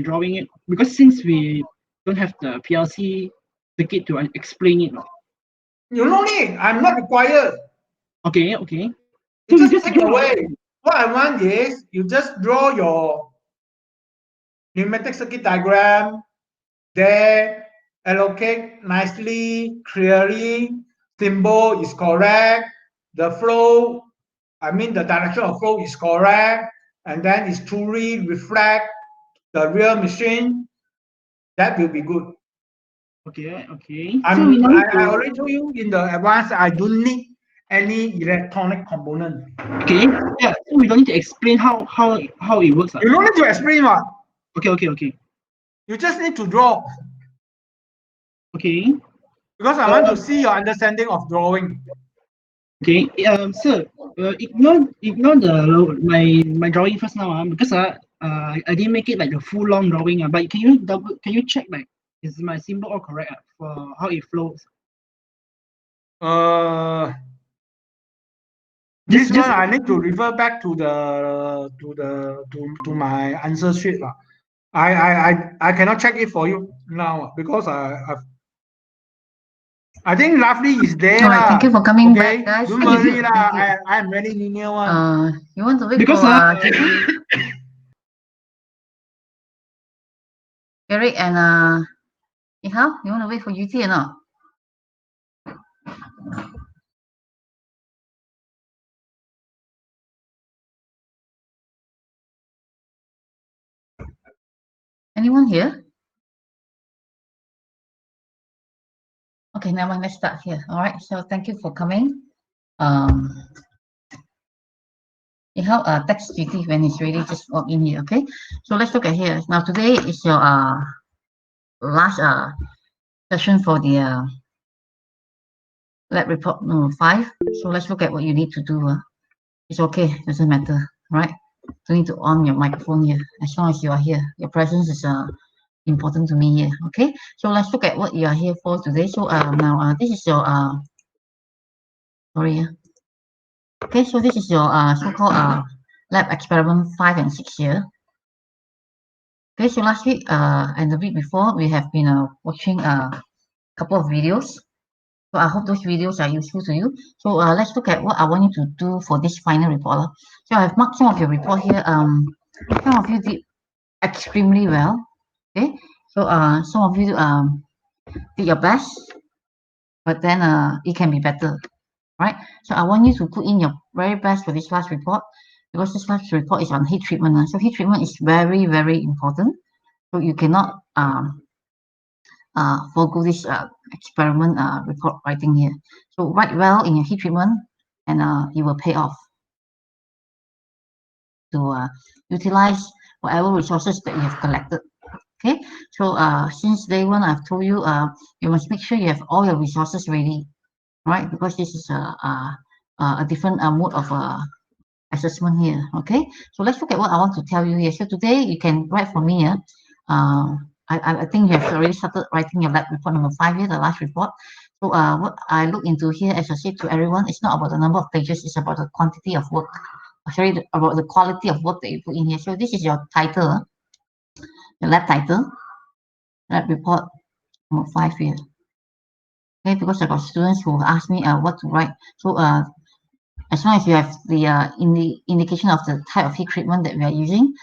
drawing it? Because since we don't have the PLC circuit to explain it. You no need. I'm not required. Okay, okay. You So we just just take draw. away. What I want is you just draw your pneumatic circuit diagram there, allocate nicely, clearly, symbol is correct, the flow, I mean the direction of flow is correct, and then it's truly reflect the real machine, that will be good. Okay, okay. So we I already told you in the advance, I don't need any electronic component. Okay, yeah. So we don't need to explain how it works. You don't need to explain what. Okay, okay, okay. You just need to draw. Okay. Because I want to see your understanding of drawing. Okay. Sir, ignore my drawing first now. Because I didn't make it like the full long drawing. But can you check like is my symbol all correct for how it flows? This one I need to refer back to my answer sheet. I cannot check it for you now because I think roughly is there. All right, thank you for coming back, guys. Don't worry lah. I am very linear one. You want to wait Because for Eric and Nihao? You want to wait for UT or not? Anyone here? Okay, now let's start here. All right, so thank you for coming. Nihao, text GT when it's ready, just log in here, okay? So let's look at here. Now today is your last session for the lab report number 5. So let's look at what you need to do. It's okay, doesn't matter, right? Don't need to on your microphone here. As long as you are here, your presence is important to me here. Okay, so let's look at what you are here for today. So now this is your sorry. Okay, so this is your so-called lab experiment 5 and 6 here. Okay, so last week and the week before we have been watching a couple of videos. So I hope those videos are useful to you. So let's look at what I want you to do for this final report. So I've marked some of your report here. Some of you did extremely well. Okay, so some of you did your best, but then it can be better, right? So I want you to put in your very best for this last report, because this last report is on heat treatment. So heat treatment is very, very important. So you cannot forgo this experiment report writing here. So write well in your heat treatment, and it will pay off to utilize whatever resources that you have collected. Okay, so since day one, I've told you you must make sure you have all your resources ready, right? Because this is a different mode of assessment here. Okay, so let's look at what I want to tell you here. So today you can write for me. I think you have already started writing your lab report number 5 here, the last report. So what I look into here, as I said to everyone, it's not about the number of pages, it's about the quantity of work. Sorry, about the quality of work that you put in here. So this is your title, the lab title, lab report number 5 here. Okay, because I got students who ask me what to write. So as long as you have the indication of the type of heat treatment that we are using,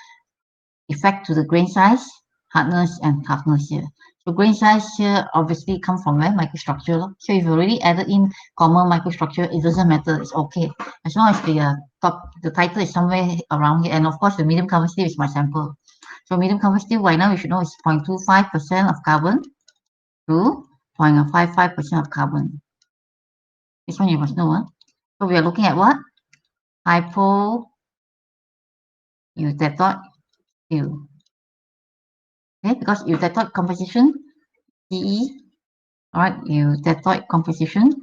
effect to the grain size, hardness, and toughness here. So grain size here obviously comes from where? Microstructure. So if you already added in common microstructure, it doesn't matter, it's okay. As long as the title is somewhere around here, and of course the medium carbon steel is my sample. So medium carbon steel right now you should know is 0.25% of carbon to 0.55% of carbon. This one you must know. So we are looking at what? Hypo eutectoid steel. Okay, because eutectoid composition, CE, all right, eutectoid composition,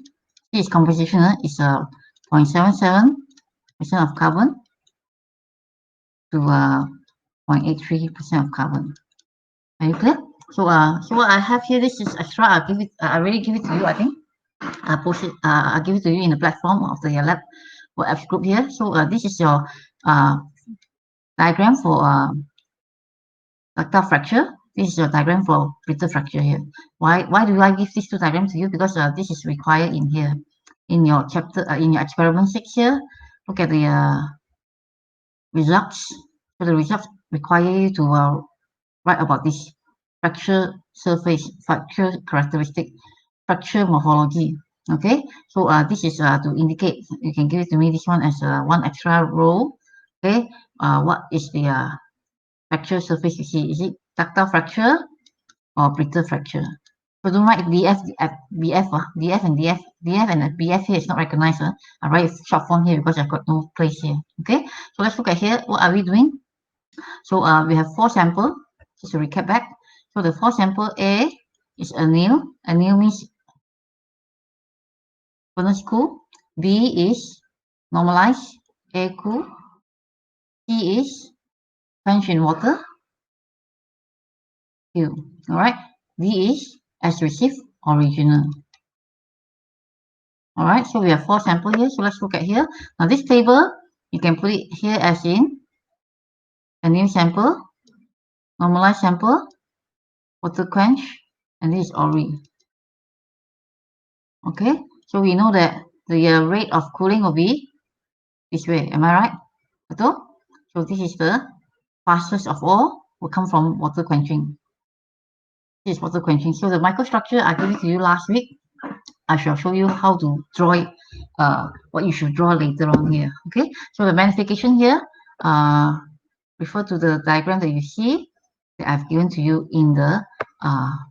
this composition is 0.77% of carbon to 0.83% of carbon. Are you clear? So so what I have here, this is extra. I already give it to you, I think. I post it. I give it to you in the platform of the lab apps group here. So this is your diagram for ductile fracture. This is your diagram for brittle fracture here. Why do I give these two diagrams to you? Because this is required in here, in your chapter, in your experiment 6 here. Look at the results. So the results require you to write about this fracture surface, fracture characteristic, fracture morphology. Okay, so this is to indicate. You can give it to me this one as one extra row. Okay, what is the fracture surface you see? Is it ductile fracture or brittle fracture? So don't write DF and BF here is not recognized. I write short form here because I've got no place here. Okay, so let's look at here. What are we doing? So we have 4 samples. Just to recap back. So the 4 sample A is anneal. Anneal means furnace cool. B is normalized, air cool. C is quench in water. Q. All right. D is as received, original. All right. So we have 4 samples here. So let's look at here. Now this table, you can put it here as in anneal sample, normalized sample, water quench, and this is ori. Okay. So we know that the rate of cooling will be this way. Am I right? Betul? So this is the fastest of all will come from water quenching. This is water quenching. So the microstructure I gave it to you last week. I shall show you how to draw it, what you should draw later on here. Okay. So the magnification here, refer to the diagram that you see that I've given to you in the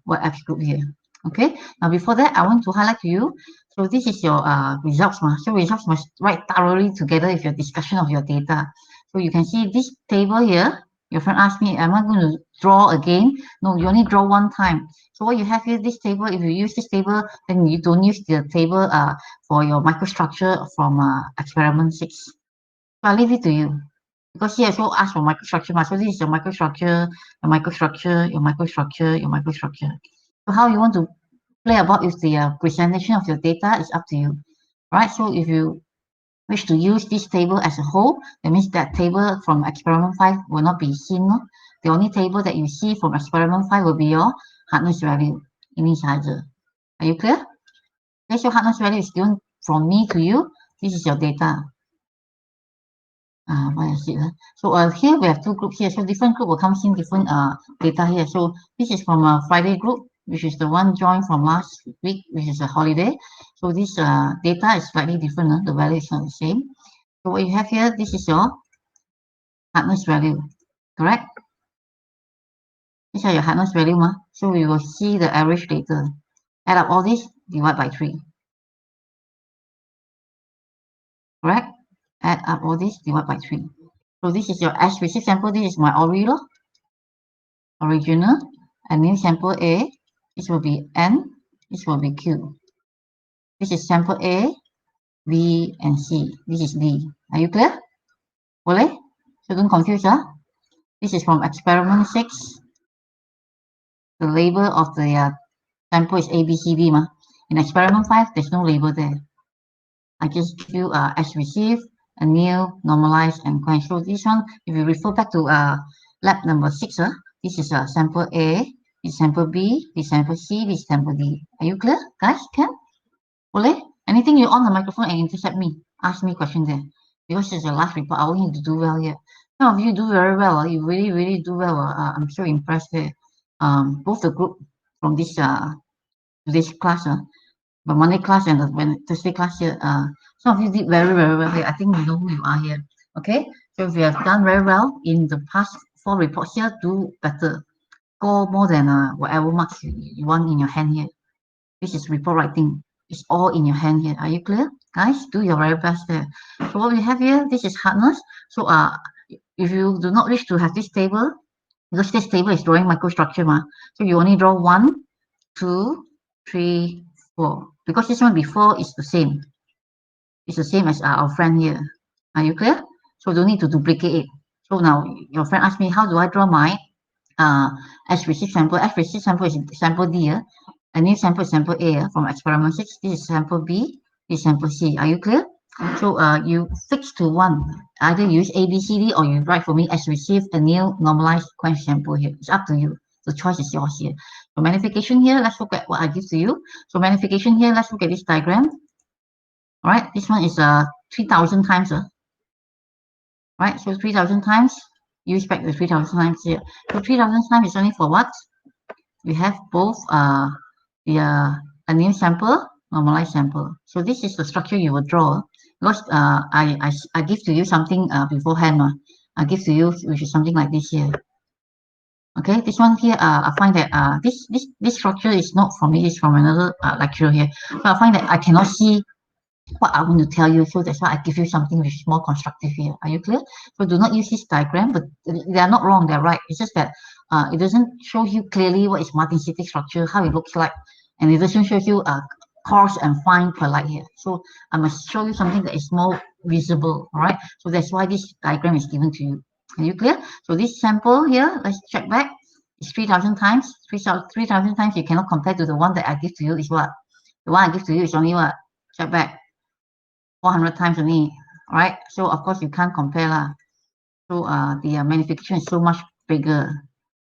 WhatsApp group here. Okay. Now before that, I want to highlight to you. So this is your results. So results must write thoroughly together with your discussion of your data. So you can see this table here. Your friend asked me, am I going to draw again? No, you only draw one time. So what you have here, this table, if you use this table, then you don't use the table for your microstructure from experiment 6. So I'll leave it to you. Because here also ask for microstructure. So this is your microstructure, your microstructure, your microstructure, your microstructure. So how you want to play about with the presentation of your data is up to you. Right? So if you wish to use this table as a whole, that means that table from experiment 5 will not be seen. No? The only table that you see from experiment 5 will be your hardness value, initializer. Are you clear? Okay, so hardness value is given from me to you. This is your data. Where is it? So here we have 2 groups here. So different group will come in different data here. So this is from a Friday group, which is the one joined from last week, which is a holiday. So this data is slightly different. The value is not the same. So what you have here, this is your hardness value, correct? These are your hardness value. So we will see the average later. Add up all this, divide by 3. Correct? Add up all this, divide by 3. So this is your as received sample. This is my original. And new sample A, this will be N, this will be Q. This is sample A, B, and C. This is D. Are you clear? Boleh? So don't confuse. This is from experiment 6. The label of the sample is A, B, C, D. In experiment 5, there's no label there. I just give you as received, anneal, normalized, and quench. So this one, if you refer back to lab number 6, this is sample A, this is sample B, this is sample C, this is sample D. Are you clear, guys? Can? Boleh? Anything you on the microphone and intercept me, ask me a question there. Because it's your last report, I want you to do well here. Some of you do very well. You really, really do well. I'm so impressed there. Both the group from this today's class, the Monday class and the Thursday class here, some of you did very, very well here. I think you know who you are here. Okay, so if you have done very well in the past 4 reports here, do better. Score more than whatever marks you want in your hand here. This is report writing. It's all in your hand here. Are you clear? Guys, do your very best there. So what we have here, this is hardness. So if you do not wish to have this table, because this table is drawing microstructure, so you only draw 1, 2, 3, 4. Because this one before is the same. It's the same as our friend here. Are you clear? So don't need to duplicate it. So now your friend asked me, how do I draw my as received sample? As received sample is sample D. A new sample is sample A from experiment 6. This is sample B. This is sample C. Are you clear? So you fix to one, either use A, B, C, D, or you write for me as received a new normalized quench sample here. It's up to you. The choice is yours here. So magnification here, let's look at what I give to you. So magnification here, let's look at this diagram. All right, this one is 3,000 times. Right, so 3,000 times, use back the 3,000 times here. So 3,000 times is only for what? We have both a new sample, normalized sample. So this is the structure you will draw. Because I give to you something beforehand. I give to you which is something like this here. Okay, this one here, I find that this structure is not from me, it's from another lecturer here. So I find that I cannot see what I want to tell you, so that's why I give you something which is more constructive here. Are you clear? So do not use this diagram, but they are not wrong, they're right. It's just that it doesn't show you clearly what is martensitic structure, how it looks like, and it doesn't show you coarse and fine per light here. So I must show you something that is more visible, all right? So that's why this diagram is given to you. Are you clear? So this sample here, let's check back. It's 3,000 times. 3,000 times you cannot compare to the one that I give to you is what? The one I give to you is only what? Check back. 400 times only, right? So of course you can't compare lah. So the magnification is so much bigger.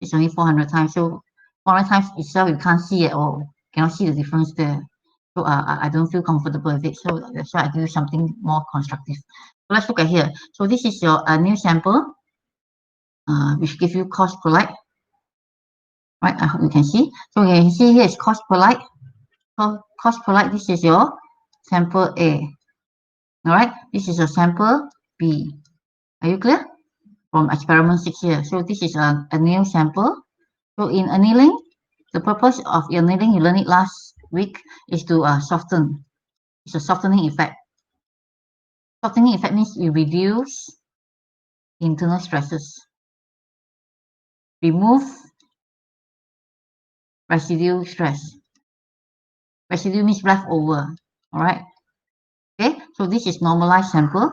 It's only 400 times. So 400 times itself you can't see at all. Cannot see the difference there. So I don't feel comfortable with it. So that's why I do something more constructive. So let's look at here. So this is your new sample, which gives you cost per light. Right, I hope you can see. So you can see here is cost per light. So cost per light, this is your sample A. All right, this is a sample B. Are you clear? From experiment 6 here. So this is a new sample. So in annealing, the purpose of annealing, you learned it last week, is to soften. It's a softening effect. Softening effect means you reduce internal stresses. Remove residue stress. Residue means leftover. All right. Okay, so this is normalized sample.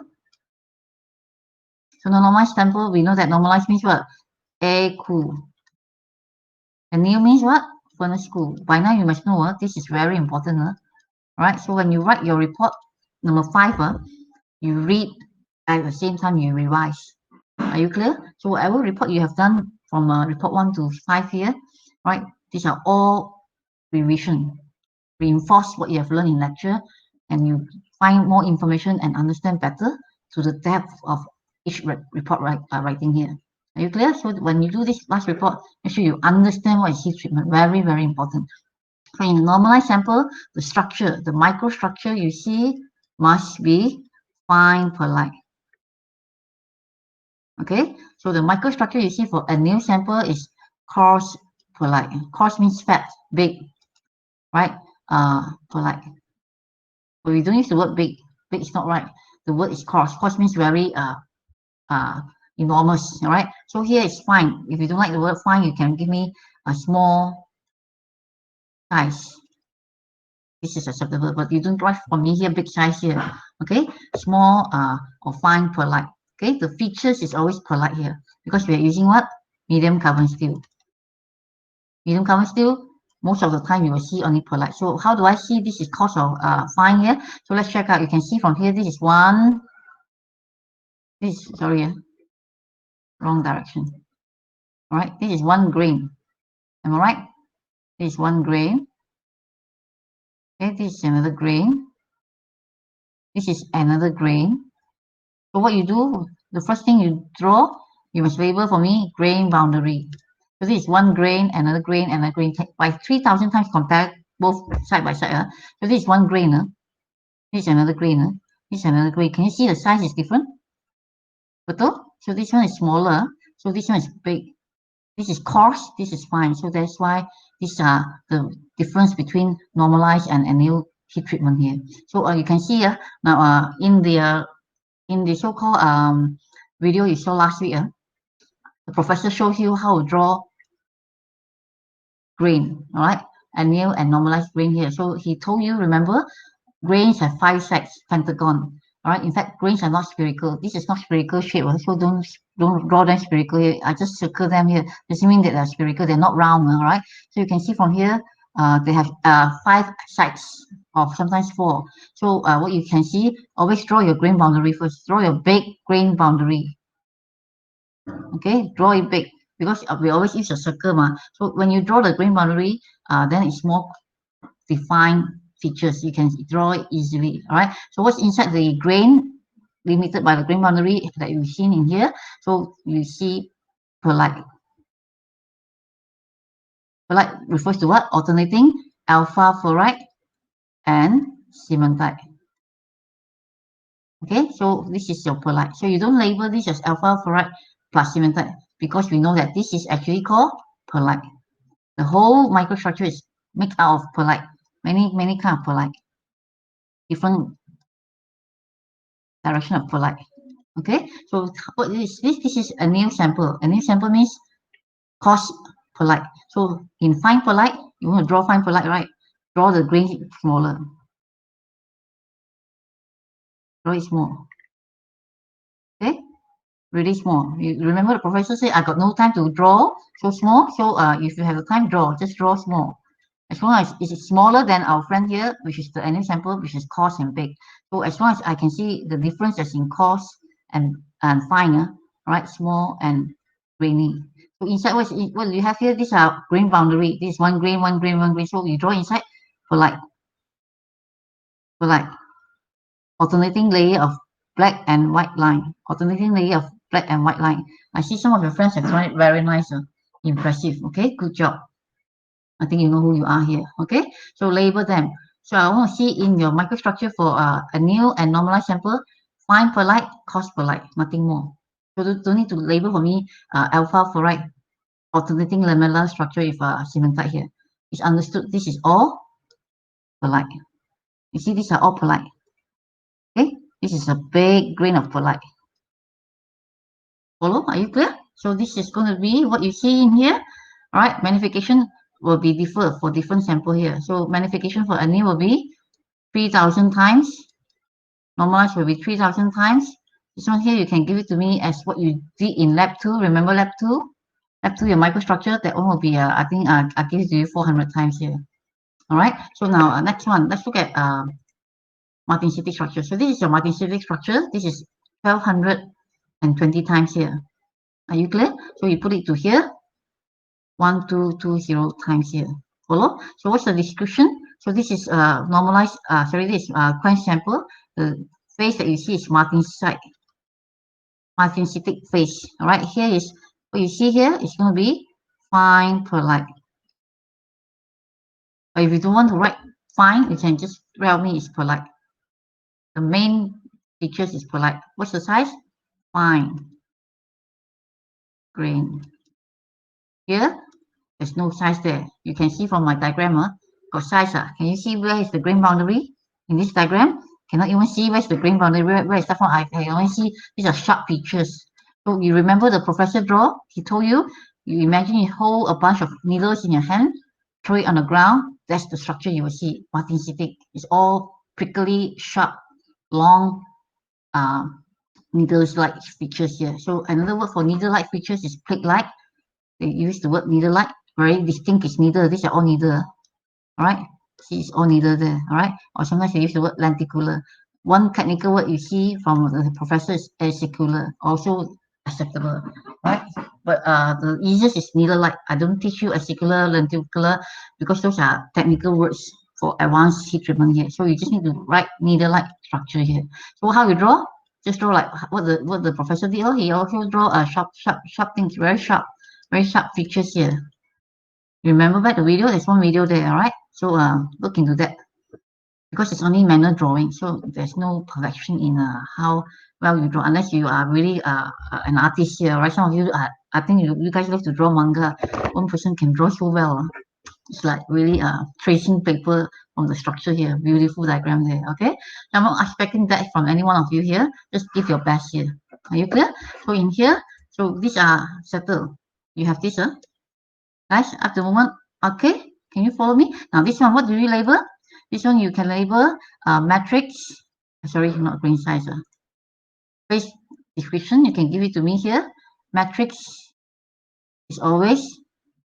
So the normalized sample, we know that normalized means what? Air cool. Anneal means what? Furnace cool. By now you must know this is very important. All right, so when you write your report number 5, you read at the same time you revise. Are you clear? So whatever report you have done from report 1 to 5 here, right? These are all revision. Reinforce what you have learned in lecture, and you find more information and understand better to the depth of each report writing here. Are you clear? So when you do this last report, make sure you understand what is heat treatment. Very, very important. So in a normalized sample, the structure, the microstructure you see must be fine per light. Okay, so the microstructure you see for a new sample is coarse per light. Coarse means fat, big, right? Per light. But we don't use the word big. Big is not right. The word is coarse. Coarse means very enormous. All right. So here is fine. If you don't like the word fine, you can give me a small size. This is acceptable, but you don't write for me here big size here. Okay, small or fine per light. Okay, the features is always per light here because we are using what? Medium carbon steel. Medium carbon steel, most of the time you will see only per light. So how do I see this is cost of fine here? So let's check out. You can see from here, this is one. This, sorry, wrong direction. All right, this is 1 grain. Am I right? This is 1 grain. Okay, this is another grain. This is another grain. So what you do, the first thing you draw, you must label for me grain boundary. So this is 1 grain, another grain, another grain. By 3,000 times compare both side by side. So this is 1 grain. This is another grain. This is another grain. Can you see the size is different? Betul? So this one is smaller. So this one is big. This is coarse. This is fine. So that's why these are the difference between normalized and anneal heat treatment here. So you can see now in the so-called video you saw last week, the professor shows you how to draw grain, all right, anneal and normalized grain here. So he told you, remember, grains have 5 sides, pentagon. All right, in fact, grains are not spherical. This is not spherical shape, so don't draw them spherical here. I just circle them here. Doesn't mean that they're spherical. They're not round, all right. So you can see from here, they have 5 sides or sometimes 4. So what you can see, always draw your grain boundary first. Draw your big grain boundary. Okay, draw it big because we always use a circle. So when you draw the grain boundary, then it's more defined features. You can draw it easily. All right. So what's inside the grain, limited by the grain boundary that you've seen in here. So you see perlite. Perlite refers to what? Alternating alpha fluoride and cementite. Okay, so this is your perlite. So you don't label this as alpha fluoride plus cementite because we know that this is actually called perlite. The whole microstructure is made out of perlite. Many kind of perlite. Different direction of perlite. Okay, so what is this? This is a new sample. A new sample means coarse perlite. So in fine perlite, you want to draw fine perlite, right? Draw the grain smaller. Draw it small. Okay, really small. You remember the professor said, I got no time to draw so small. So if you have the time, draw. Just draw small. As long as it's smaller than our friend here, which is the NA sample, which is coarse and big. So as long as I can see the difference as in coarse and finer, right? Small and grainy. So inside what you have here, these are grain boundary. This is one grain, one grain, one grain. So you draw inside for like alternating layer of black and white line. Alternating layer of black and white line. I see some of your friends have drawn it very nice, impressive. Okay, good job. I think you know who you are here. Okay, so label them. So I want to see in your microstructure for a new and normalized sample, fine perlite, coarse perlite, nothing more. So don't need to label for me alpha fluoride, alternating lamellar structure with cementite here. It's understood. This is all perlite. You see, these are all perlite. Okay, this is a big grain of perlite. Follow? Are you clear? So this is going to be what you see in here. All right, magnification will be differ for different sample here. So magnification for a new will be 3,000 times. Normalized will be 3,000 times. This one here, you can give it to me as what you did in lab 2. Remember lab 2? Lab 2, your microstructure, that one will be, I think I'll give it to you 400 times here. All right, so now next one, let's look at martensitic structure. So this is your martensitic structure. This is 1,220 times here. Are you clear? So you put it to here, 1220 times here. Follow? So what's the description? So this is normalized, this is quench sample. The phase that you see is martensitic phase. All right, here is what you see here is going to be fine perlite. But if you don't want to write fine, you can just tell me it's perlite. The main features is perlite. What's the size? Fine grain. Here, there's no size there. You can see from my diagram, got size. Can you see where is the grain boundary in this diagram? Cannot even see where's the grain boundary. Where is that from? I only see these are sharp features. So you remember the professor draw? He told you, you imagine you hold a bunch of needles in your hand, throw it on the ground. That's the structure you will see. Martensitic. It's all prickly, sharp, long needles-like features here. So another word for needle-like features is plate-like. They use the word needle-like. Very distinct is needle. These are all needle. All right. See, it's all needle there. All right. Or sometimes they use the word lenticular. One technical word you see from the professor is acicular. Also acceptable. Right. But the easiest is needle-like. I don't teach you acicular, lenticular because those are technical words for advanced heat treatment here. So you just need to write needle-like structure here. So how you draw? Just draw like what the professor did. He also draw a sharp things, very sharp features here. Remember back the video? There's one video there, all right? So look into that because it's only manual drawing, so there's no perfection in how well you draw unless you are really an artist here, right? Some of you, I think you guys love to draw manga. One person can draw so well. It's like really tracing paper from the structure here. Beautiful diagram there, okay? I'm not expecting that from any one of you here. Just give your best here. Are you clear? So in here, so these are settled. You have this, guys, at the moment, okay? Can you follow me? Now this one, what do you label? This one you can label matrix. Sorry, not green size. Phase description, you can give it to me here. Matrix is always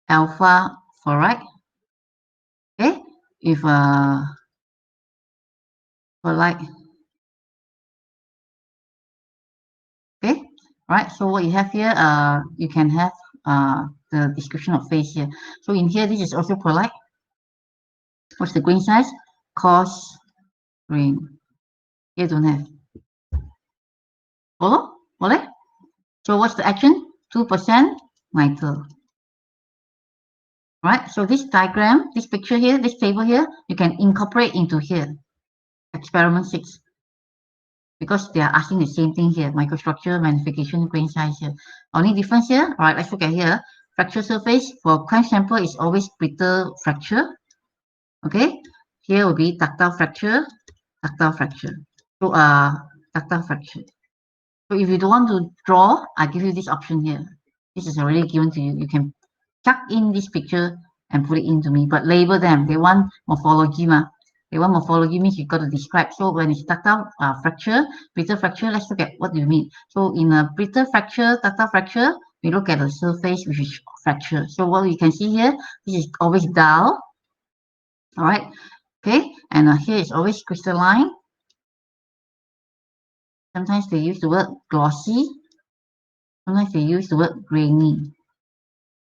alpha fluoride. if for like, okay, right? So what you have here, you can have the description of face here. So in here, this is also polite. What's the grain size? Coarse grain. Here don't have. Follow? Follow? So what's the action? 2% nitrile. Right? So this diagram, this picture here, this table here, you can incorporate into here. Experiment 6. Because they are asking the same thing here, microstructure, magnification, grain size here. Only difference here, all right, let's look at here. Fracture surface for crunch sample is always brittle fracture. Okay, here will be ductile fracture, ductile fracture. So ductile fracture. So if you don't want to draw, I give you this option here. This is already given to you. You can chuck in this picture and put it into me, but label them. They want morphology, ma. They want morphology means you got to describe. So when it's ductile fracture, brittle fracture, let's look at what you mean. So in a brittle fracture, ductile fracture, we look at the surface which is fracture. So what you can see here, this is always dull. All right, okay, and here is always crystalline. Sometimes they use the word glossy. Sometimes they use the word grainy.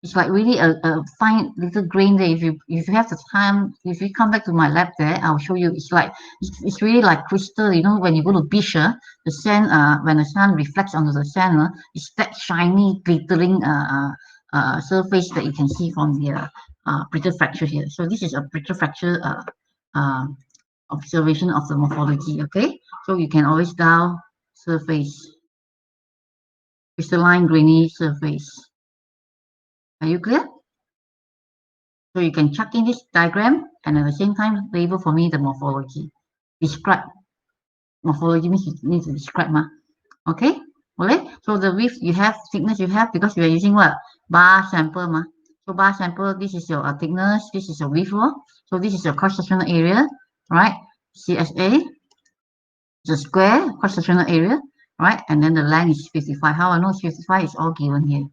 It's like really a fine little grain there. If you have the time, if you come back to my lab there, I'll show you. It's like it's really like crystal. You know, when you go to beach, the sand, when the sun reflects onto the sand, it's that shiny, glittering surface that you can see from the brittle fracture here. So this is a brittle fracture observation of the morphology. Okay, so you can always dial surface, crystalline, grainy surface. Are you clear? So you can chuck in this diagram and at the same time label for me the morphology. Describe. Morphology means you need to describe, ma. Okay? Okay? So the width you have, thickness you have, because we are using what? Bar sample, ma. So bar sample, this is your thickness, this is your width. So this is your cross-sectional area, right? CSA, the square cross-sectional area, right? And then the length is 55. How I know it's 55 is all given here.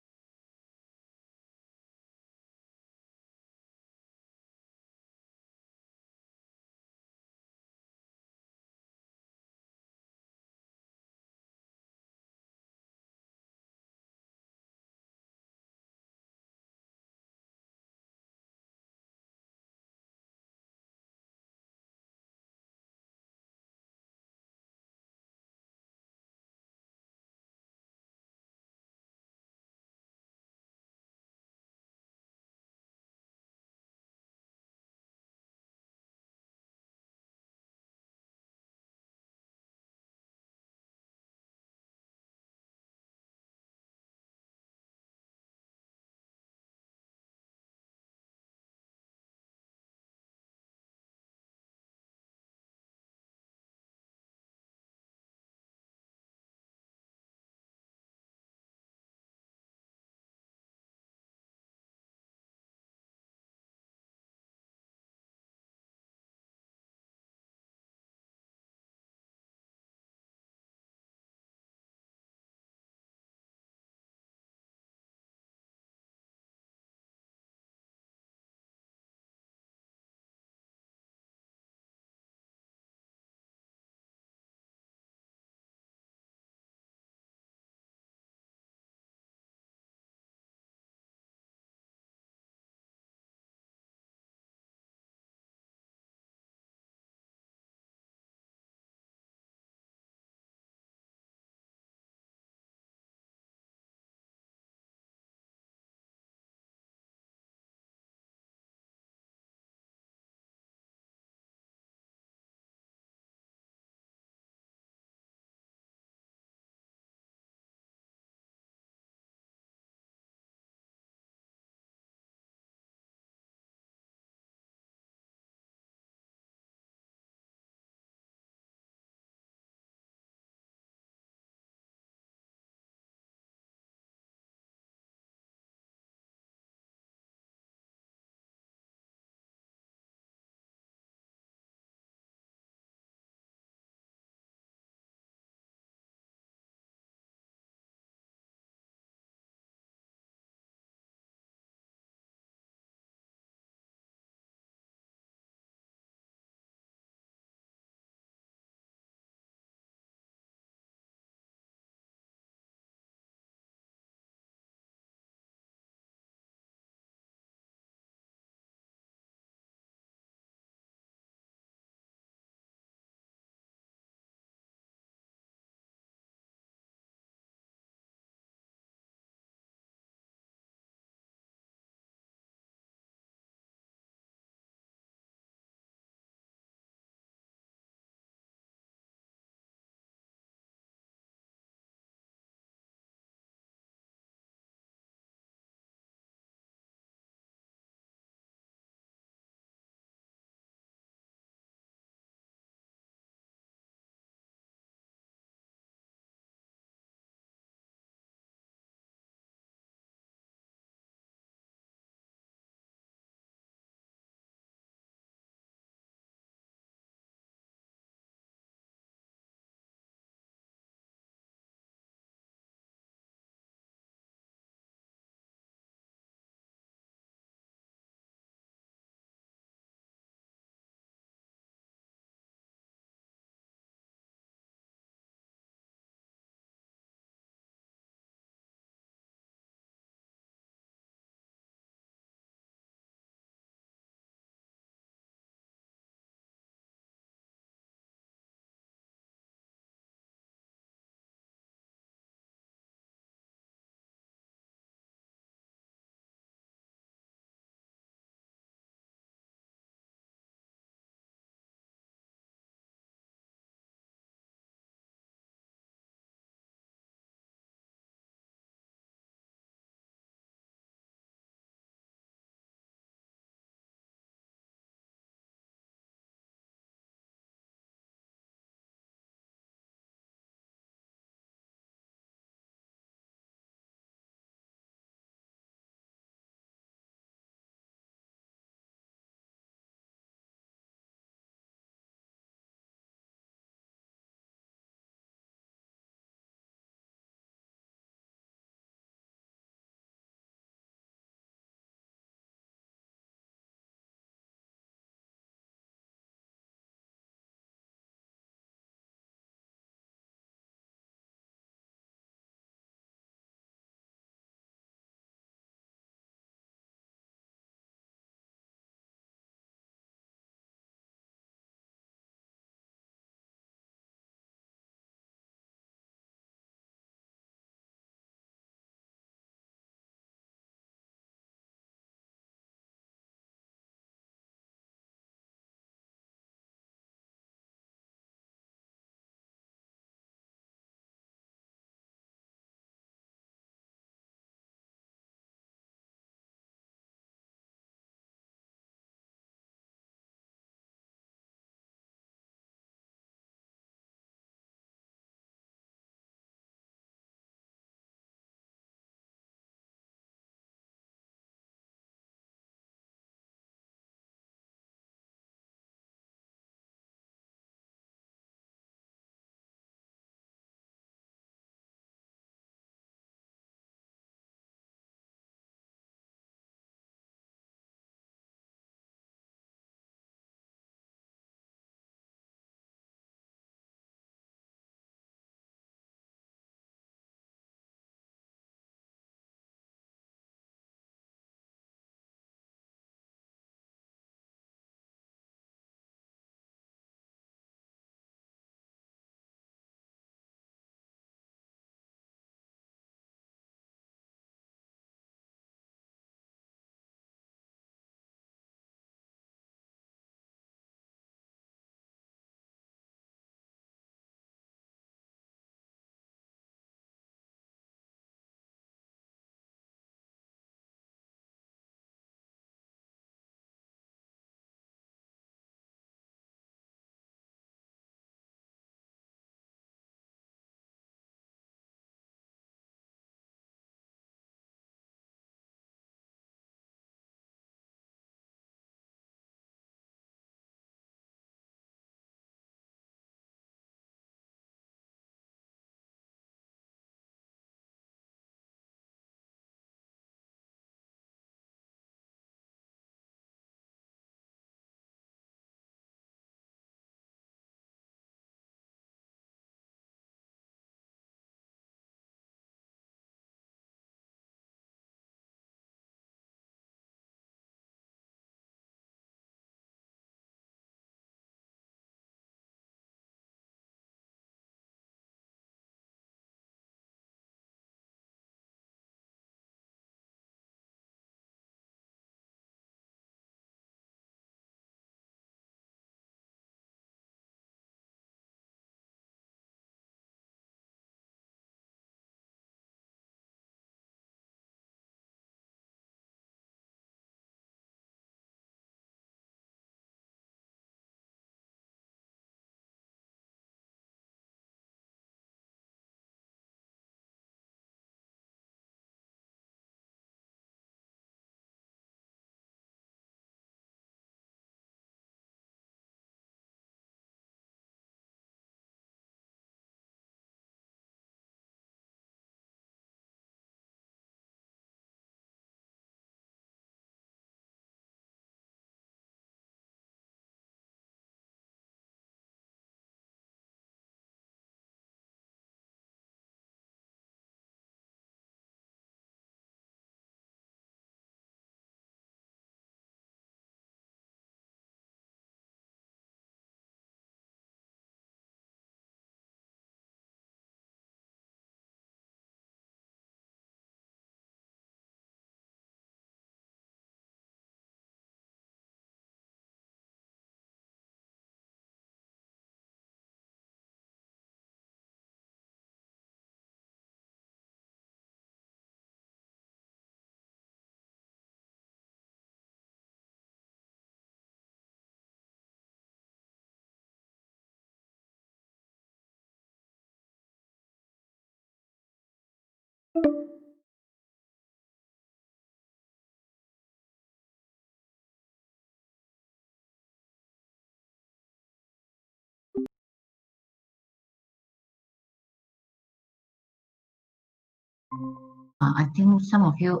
I think some of you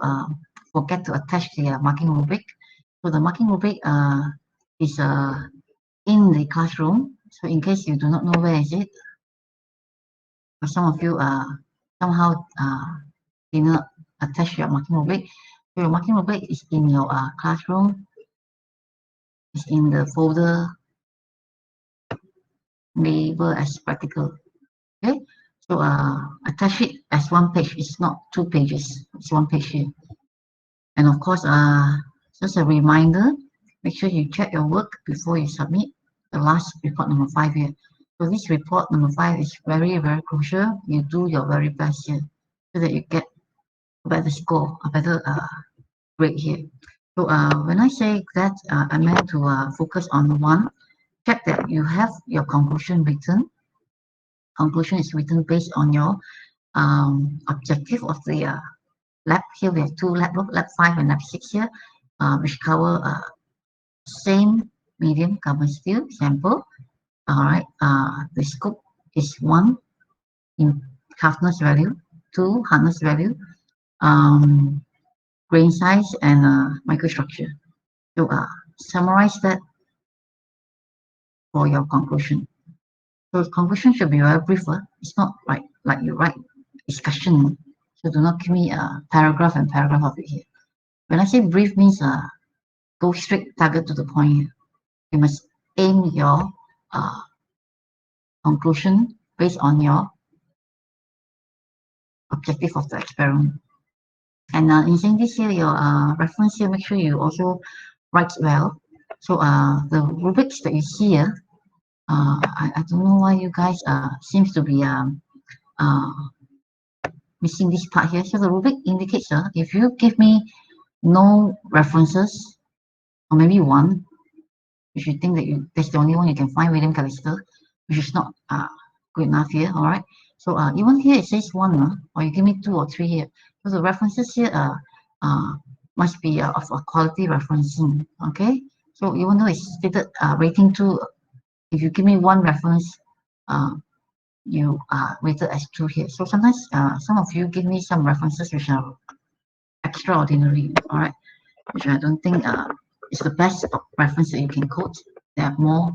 forget to attach the marking rubric. So the marking rubric is in the classroom. So in case you do not know where is it, or some of you somehow did not attach your marking rubric. So your marking rubric is in your classroom. It's in the folder labeled as practical. Okay, so attach it as one page. It's not 2 pages. It's 1 page here. And of course, just a reminder, make sure you check your work before you submit the last report number 5 here. So this report number 5 is very, very crucial. You do your very best here so that you get a better score, a better grade here. So when I say that, I meant to focus on one, check that you have your conclusion written. Conclusion is written based on your objective of the lab. Here we have 2 lab, lab 5 and lab 6 here, which cover same medium carbon steel sample. All right, the scope is 1 in toughness value, 2 hardness value, grain size, and microstructure. So summarize that for your conclusion. So conclusion should be very brief. It's not like you write discussion. So do not give me a paragraph and paragraph of it here. When I say brief means go straight target to the point. You must aim your conclusion based on your objective of the experiment. And in saying this here, your reference here, make sure you also write well. So the rubrics that you see here, I don't know why you guys seems to be missing this part here. So the rubric indicates if you give me no references, or maybe one, you should think that that's the only one you can find, William Callister, which is not good enough here. All right. So even here it says 1, or you give me 2 or 3 here. So the references here must be of a quality referencing. Okay. So even though it's stated rating 2, if you give me 1 reference, you are rated as 2 here. So sometimes some of you give me some references which are extraordinary. All right, which I don't think is the best reference that you can quote. There are more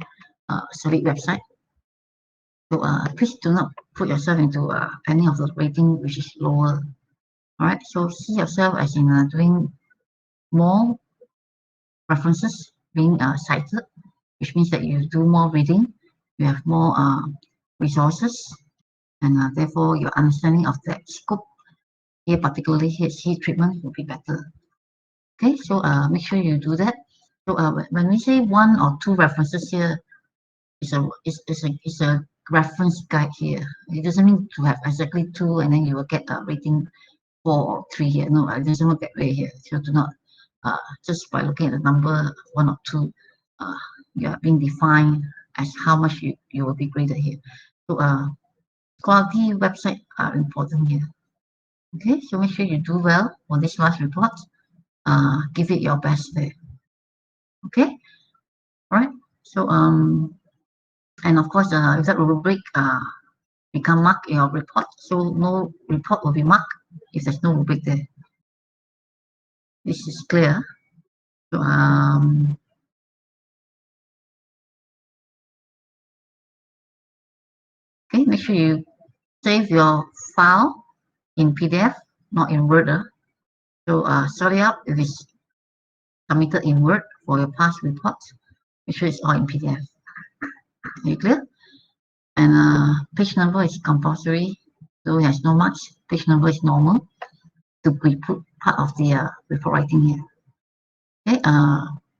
solid website. So please do not put yourself into any of the rating which is lower. All right, so see yourself as in doing more references being cited, which means that you do more reading, you have more resources, and therefore your understanding of the scope here, particularly heat treatment, will be better. Okay, so make sure you do that. So when we say 1 or 2 references here, it's a reference guide here. It doesn't mean to have exactly 2 and then you will get a rating 4 or 3 here. No, it doesn't work that way here. So do not just by looking at the number 1 or 2, you are being defined as how much you will be graded here. So quality website are important here. Okay, so make sure you do well on this last report. Give it your best there. Okay, all right. So and of course if that rubric become mark your report, so no report will be marked if there's no rubric there. This is clear. So okay, make sure you save your file in PDF, not in Word. So sort it out if it's submitted in Word for your past reports. Make sure it's all in PDF. Are you clear? And page number is compulsory, so it has no much. Page number is normal to be put part of the report writing here. Okay,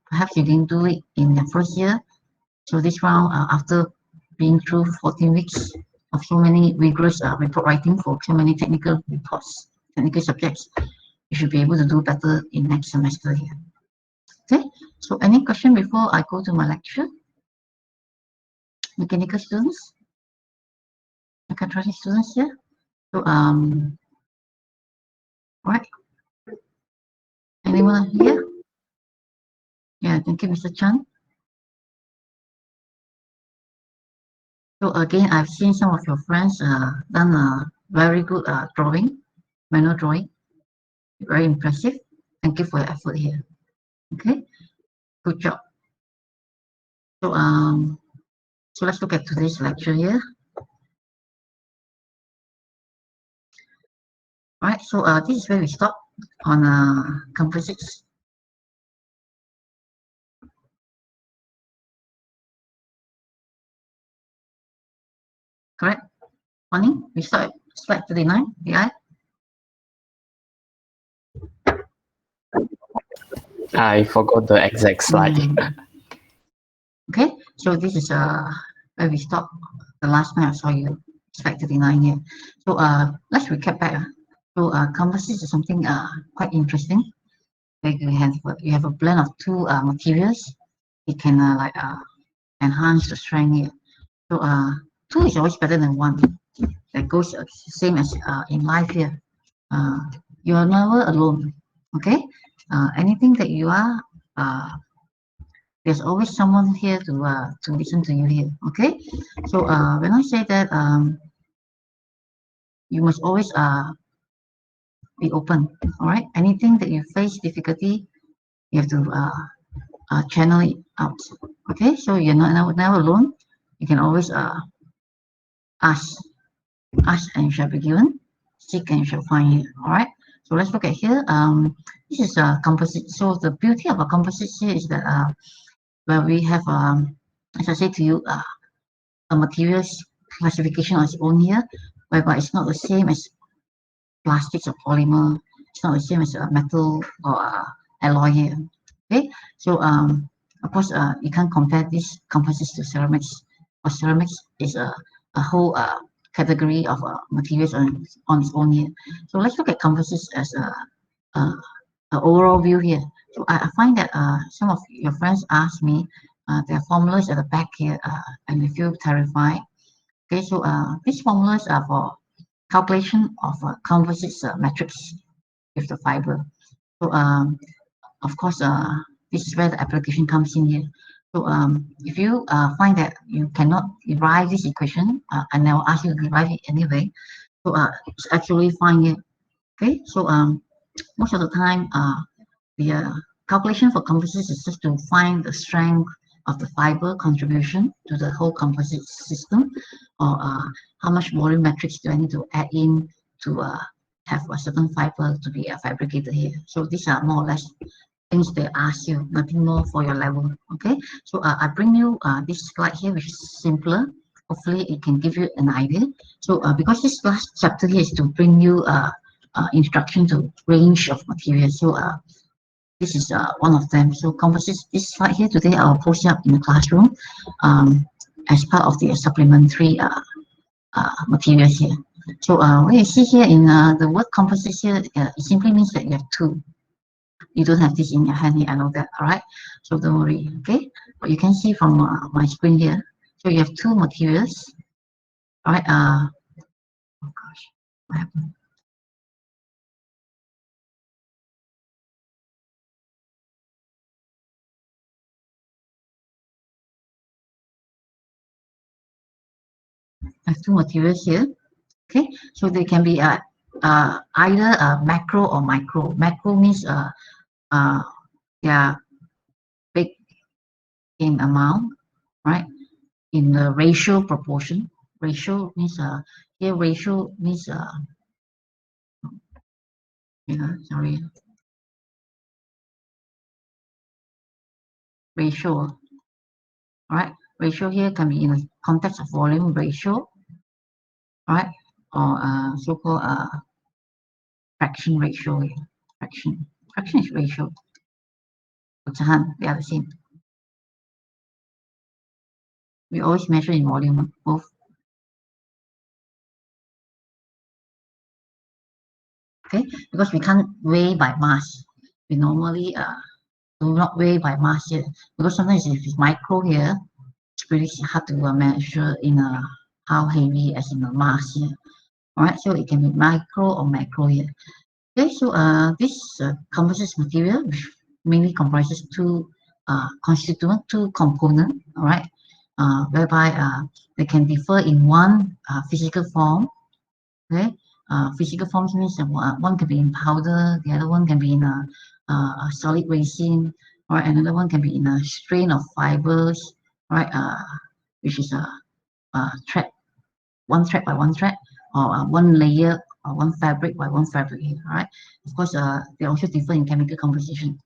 perhaps you didn't do it in the first year. So this round, after being through 14 weeks of so many rigorous report writing for so many technical reports, technical subjects, you should be able to do better in next semester here. Okay, so any question before I go to my lecture? Mechanical students? Mechatronics students here? So Right? Anyone here? Yeah, thank you, Mr. Chan. So again, I've seen some of your friends done a very good drawing, manual drawing. Very impressive. Thank you for your effort here. Okay, good job. So let's look at today's lecture here. All right, so this is where we stop on composites. Correct? Funny, we start at slide 39, yeah? I forgot the exact slide. Okay, so this is where we stop the last time I saw you, slide 39 here. So let's recap back. So composites is something quite interesting. Like you have a blend of two materials. It can enhance the strength here. So two is always better than one. That goes same as in life here. You are never alone. Okay. Anything that you are, there's always someone here to listen to you here. Okay. So when I say that, you must always be open. All right. Anything that you face difficulty, you have to channel it out. Okay. So you're never alone. You can always ask and you shall be given, seek and you shall find here. All right, so let's look at here. This is a composite. So the beauty of a composite here is that where we have as I said to you, a materials classification on its own here, whereby it's not the same as plastics or polymer. It's not the same as a metal or alloy here. Okay, so of course you can't compare these composites to ceramics. Or ceramics is a whole category of materials on its own here. So let's look at composites as a overall view here. So I find that some of your friends ask me there are formulas at the back here and they feel terrified. Okay, so these formulas are for calculation of composites matrix with the fiber. So of course this is where the application comes in here. So if you find that you cannot derive this equation, and I will ask you to derive it anyway. So it's actually fine here. Okay, so most of the time the calculation for composites is just to find the strength of the fiber contribution to the whole composite system, or how much volume matrix do I need to add in to have a certain fiber to be fabricated here. So these are more or less things they ask you, nothing more for your level. Okay, so I bring you this slide here, which is simpler. Hopefully it can give you an idea. So because this last chapter here is to bring you instruction to range of materials. So this is one of them. So composites, this slide here today I'll post it up in the classroom as part of the supplementary materials here. So what you see here in the word composites here, it simply means that you have two. You don't have this in your hand here, I know that, all right? So don't worry, okay? But you can see from my screen here. So you have two materials, all right? Oh gosh, what happened? I have two materials here, okay? So they can be either macro or micro. Macro means they are big in amount, right? In the ratio proportion. Ratio means here ratio means sorry. Ratio. All right. Ratio here can be in the context of volume ratio, all right, or so-called fraction ratio here. Fraction is ratio. They are the same. We always measure in volume, both. Okay, because we can't weigh by mass. We normally do not weigh by mass here, because sometimes if it's micro here, it's pretty hard to measure in how heavy as in the mass here. All right, so it can be micro or macro here. Okay, so this composite material which mainly comprises two two components, all right, whereby they can differ in one physical form. Okay, physical forms means that one can be in powder, the other one can be in a solid resin, or another one can be in a strain of fibers, right? Which is a thread, one thread by one thread, or one layer or one fabric by one fabric. Right? Of course, they also differ in chemical composition.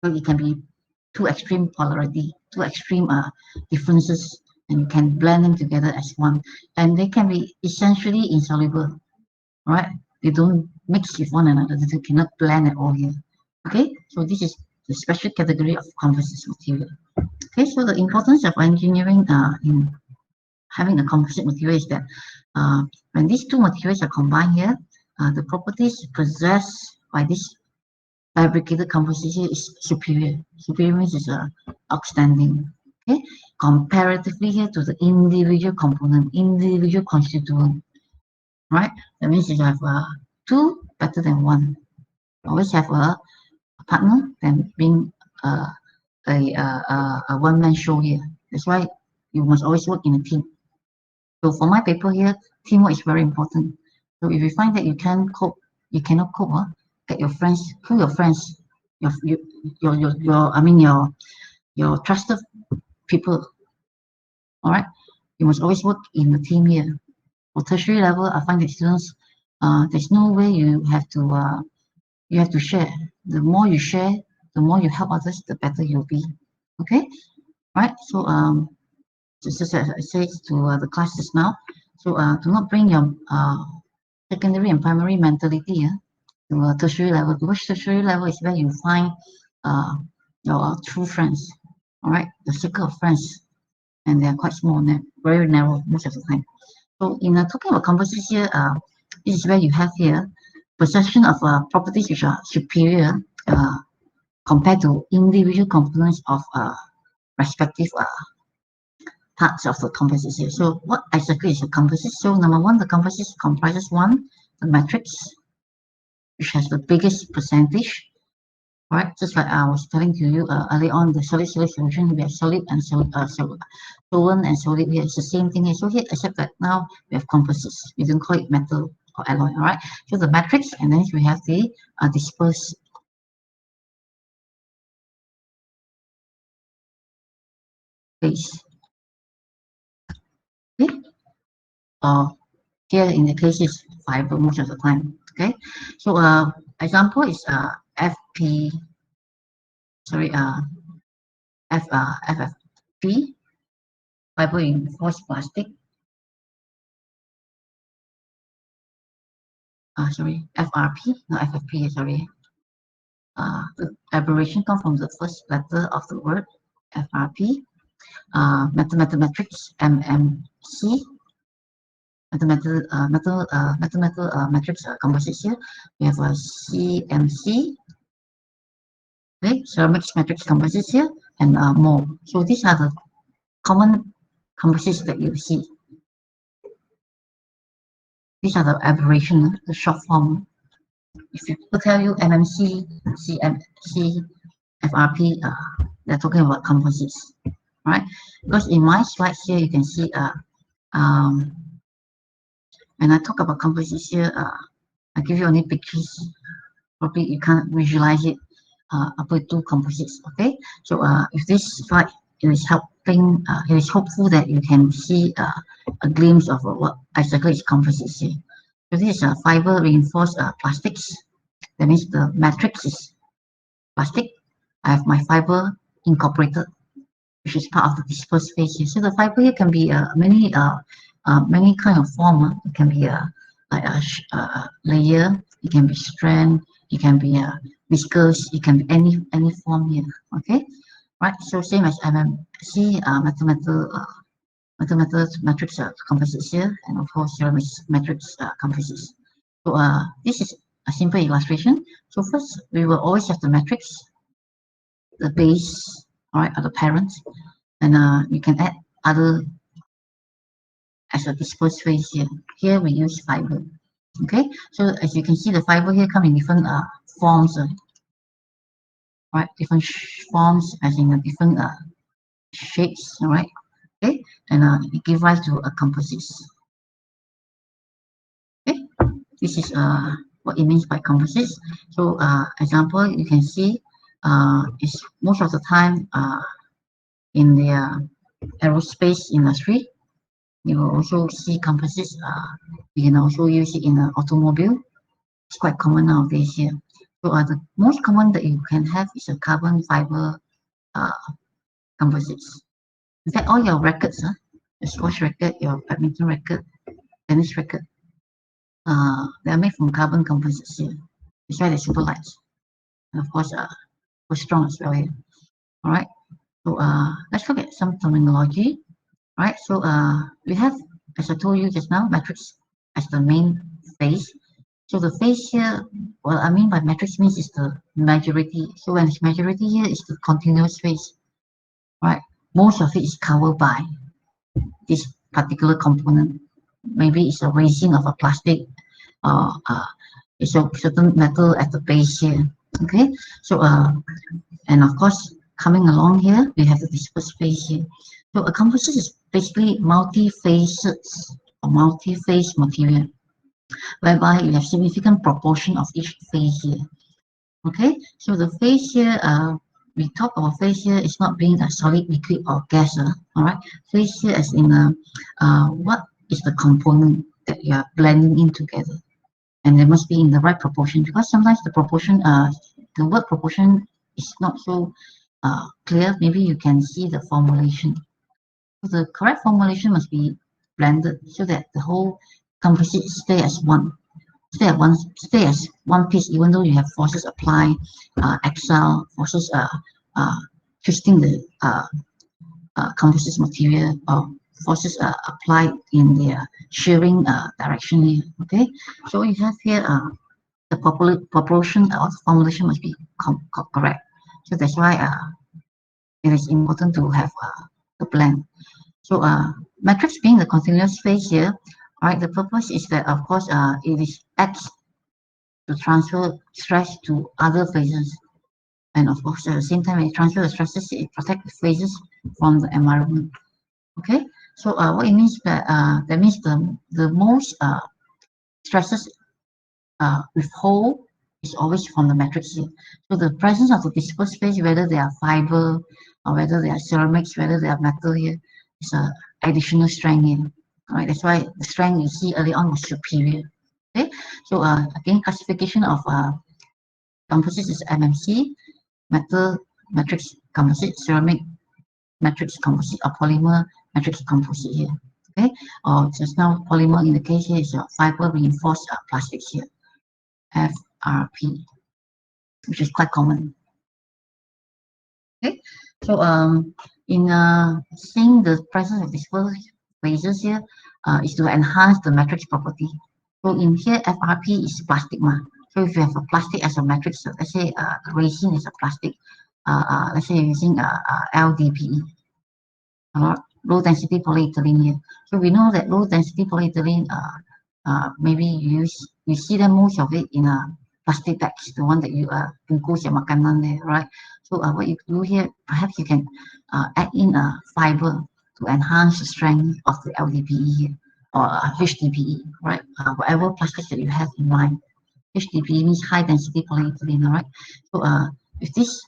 So it can be two extreme polarity, two extreme differences, and you can blend them together as one. And they can be essentially insoluble, right? They don't mix with one another. They cannot blend at all here. Okay, so this is the special category of composite material. Okay, so the importance of engineering in having a composite material is that when these two materials are combined here, the properties possessed by this fabricated composition is superior. Superior means it's outstanding. Okay, comparatively here to the individual component, individual constituent. Right? That means you have two better than one. Always have a partner than being a one-man show here. That's why you must always work in a team. So for my paper here, teamwork is very important. So if you find that you cannot cope, get your friends, call your friends, your trusted people. All right, you must always work in a team here. For tertiary level, I find that students, there's no way you have to share. The more you share, the more you help others, the better you'll be. Okay, right? So just as I said to the class just now, so do not bring your secondary and primary mentality to a tertiary level, because tertiary level is where you find your true friends. All right, the circle of friends, and they are quite small, very narrow most of the time. So in talking about composites here, this is where you have here possession of properties which are superior compared to individual components of respective parts of the composites here. So what exactly is a composite? So number one, the composite comprises one, the matrix, which has the biggest percentage. Right, just like I was telling to you earlier on, the solid solution, we have solid and solid and solid here. It's the same thing here. So here, except that now we have composites. We don't call it metal or alloy. All right. So the matrix, and then we have the dispersed phase. Okay. Here in the case is fiber most of the time. Okay. So example is FP. Sorry, FFP, fiber reinforced plastic. Sorry, FRP, not FFP, sorry. The abbreviation comes from the first letter of the word, FRP. Mathematics, MMC. Mathematics composites here. We have a CMC. Okay, ceramics matrix composites here, and more. So these are the common composites that you see. These are the abbreviation, the short form. If people tell you MMC, CMC, FRP, they're talking about composites, right? Because in my slides here, you can see when I talk about composites here, I give you only pictures. Probably you can't visualize it up with two composites. Okay, so if this slide is helping, it is hopeful that you can see a glimpse of what exactly is composites here. So this is fiber reinforced plastics. That means the matrix is plastic. I have my fiber incorporated, which is part of the dispersed phase here. So the fiber here can be many kind of form. It can be like a layer. It can be strand. It can be viscous. It can be any form here. Okay, right. So same as MMC mathematical matrix composites here, and of course ceramics matrix composites. So this is a simple illustration. So first, we will always have the matrix, the base, all right, or the parent, and you can add other as a dispersed phase here. Here we use fiber. Okay, so as you can see, the fiber here come in different forms, right? Different forms, as in different shapes, all right? Okay, and it gives rise to a composites. Okay, this is what it means by composites. So, example, you can see is most of the time in the aerospace industry, you will also see composites. You can also use it in an automobile. It's quite common nowadays here. So the most common that you can have is a carbon fiber composites. In fact, all your rackets, your squash racket, your badminton racket, tennis racket, they are made from carbon composites here. That's why they're super light. And of course, super strong as well here. All right. So let's look at some terminology. All right. So we have, as I told you just now, matrix as the main phase. So the phase here, what I mean by matrix means is the majority. So when it's majority here, is the continuous phase, right? Most of it is covered by this particular component. Maybe it's a resin of a plastic, or it's a certain metal at the base here. Okay, so and of course, coming along here, we have the disperse phase here. So a composite is basically multi-phases or multi-phase material, whereby you have significant proportion of each phase here. Okay, so the phase here, we talk about phase here is not being a solid, liquid, or gas. All right, phase here as in what is the component that you are blending in together, and they must be in the right proportion, because sometimes the proportion, the word proportion is not so clear. Maybe you can see the formulation. So the correct formulation must be blended so that the whole composite stay as one. Stay as one piece, even though you have forces apply, axial forces twisting the composite material, or forces applied in the shearing direction here. Okay, so you have here the proportion of formulation must be correct. So that's why it is important to have the blend. So matrix being the continuous phase here, right? The purpose is that, of course, it is acts to transfer stress to other phases, and of course, at the same time, it transfer the stresses, it protects the phases from the environment. Okay, so what it means that means the most stresses withhold is always from the matrix here. So the presence of the dispersed phase, whether they are fiber or whether they are ceramics, whether they are metal here, is a additional strength here. All right, that's why the strength you see early on was superior. Okay, so again, classification of composites is MMC, metal matrix composite, ceramic matrix composite, or polymer matrix composite here. Okay, or just now polymer in the case here is fiber reinforced plastics here, FRP, which is quite common. Okay, so in seeing the presence of dispersed phases here is to enhance the matrix property. So in here, FRP is plastic. So if you have a plastic as a matrix, so let's say resin is a plastic, let's say you're using LDPE, low density polyethylene here. So we know that low density polyethylene, maybe you see them most of it in plastic bags, the one that you bungkus your makanan there, right? So what you do here, perhaps you can add in a fiber to enhance the strength of the LDPE here, or HDPE, right? Whatever plastics that you have in mind. HDPE means high density polyethylene, all right? So with this,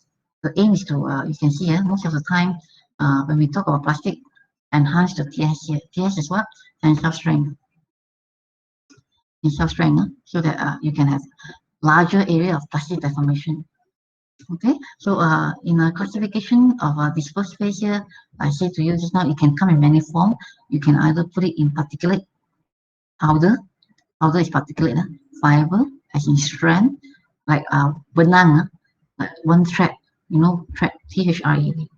the aim is to, you can see here, most of the time when we talk about plastic, enhance the TS here. TS is what? Tensile strength. Tensile strength, so that you can have larger area of plastic deformation. Okay, so in a classification of dispersed phase here, I said to you just now, it can come in many forms. You can either put it in particulate powder. Powder is particulate, fiber, as in strand, like benang, like one thread, you know, thread, THRE,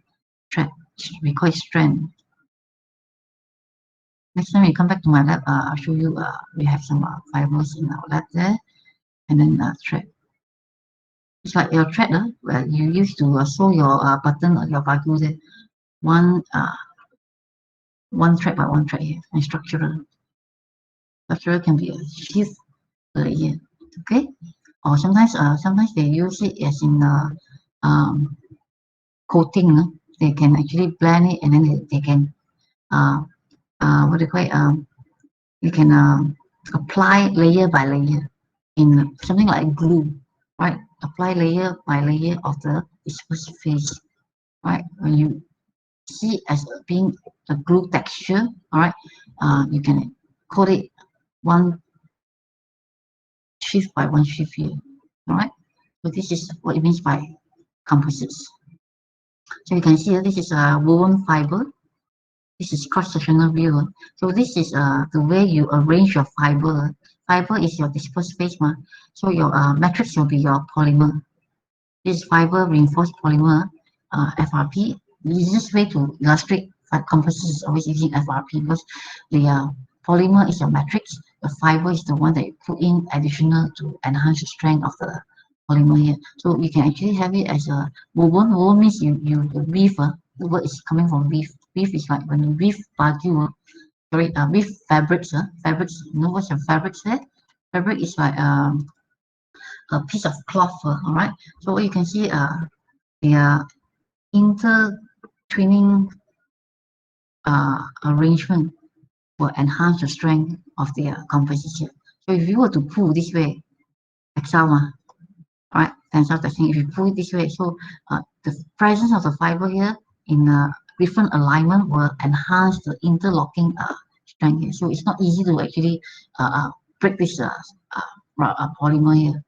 thread, we call it strand. Next time you come back to my lab, I'll show you, we have some fibers in our lab there, and then thread. It's like your thread where you used to sew your button or your bagu there. One thread by one thread here, and structural. Structural can be a sheath, layer. Okay, or sometimes they use it as in coating. They can actually blend it and then they can what do you call it? You can apply layer by layer in something like glue, right? Apply layer by layer of the dispersive phase, right? When you see it as being a glue texture, all right, you can coat it one shift by one shift here, all right? So this is what it means by composites. So you can see this is a woven fiber. This is cross-sectional view. So this is the way you arrange your fiber. Fiber is your dispersed phase, so your matrix will be your polymer. This fiber reinforced polymer, FRP. The easiest way to illustrate composites is always using FRP because the polymer is your matrix. The fiber is the one that you put in additional to enhance the strength of the polymer here. So you can actually have it as a woven. Woven means you weave. The word is coming from weave. Weave is like when you weave baju. Weave fabrics. Fabrics. You know what's a fabrics there? Fabric is like a piece of cloth. All right. So what you can see the intertwining arrangement will enhance the strength of the composition. So if you were to pull this way, tensile, right? Tensile testing. If you pull it this way, so the presence of the fiber here in a different alignment will enhance the interlocking strength here. So it's not easy to actually break this polymer here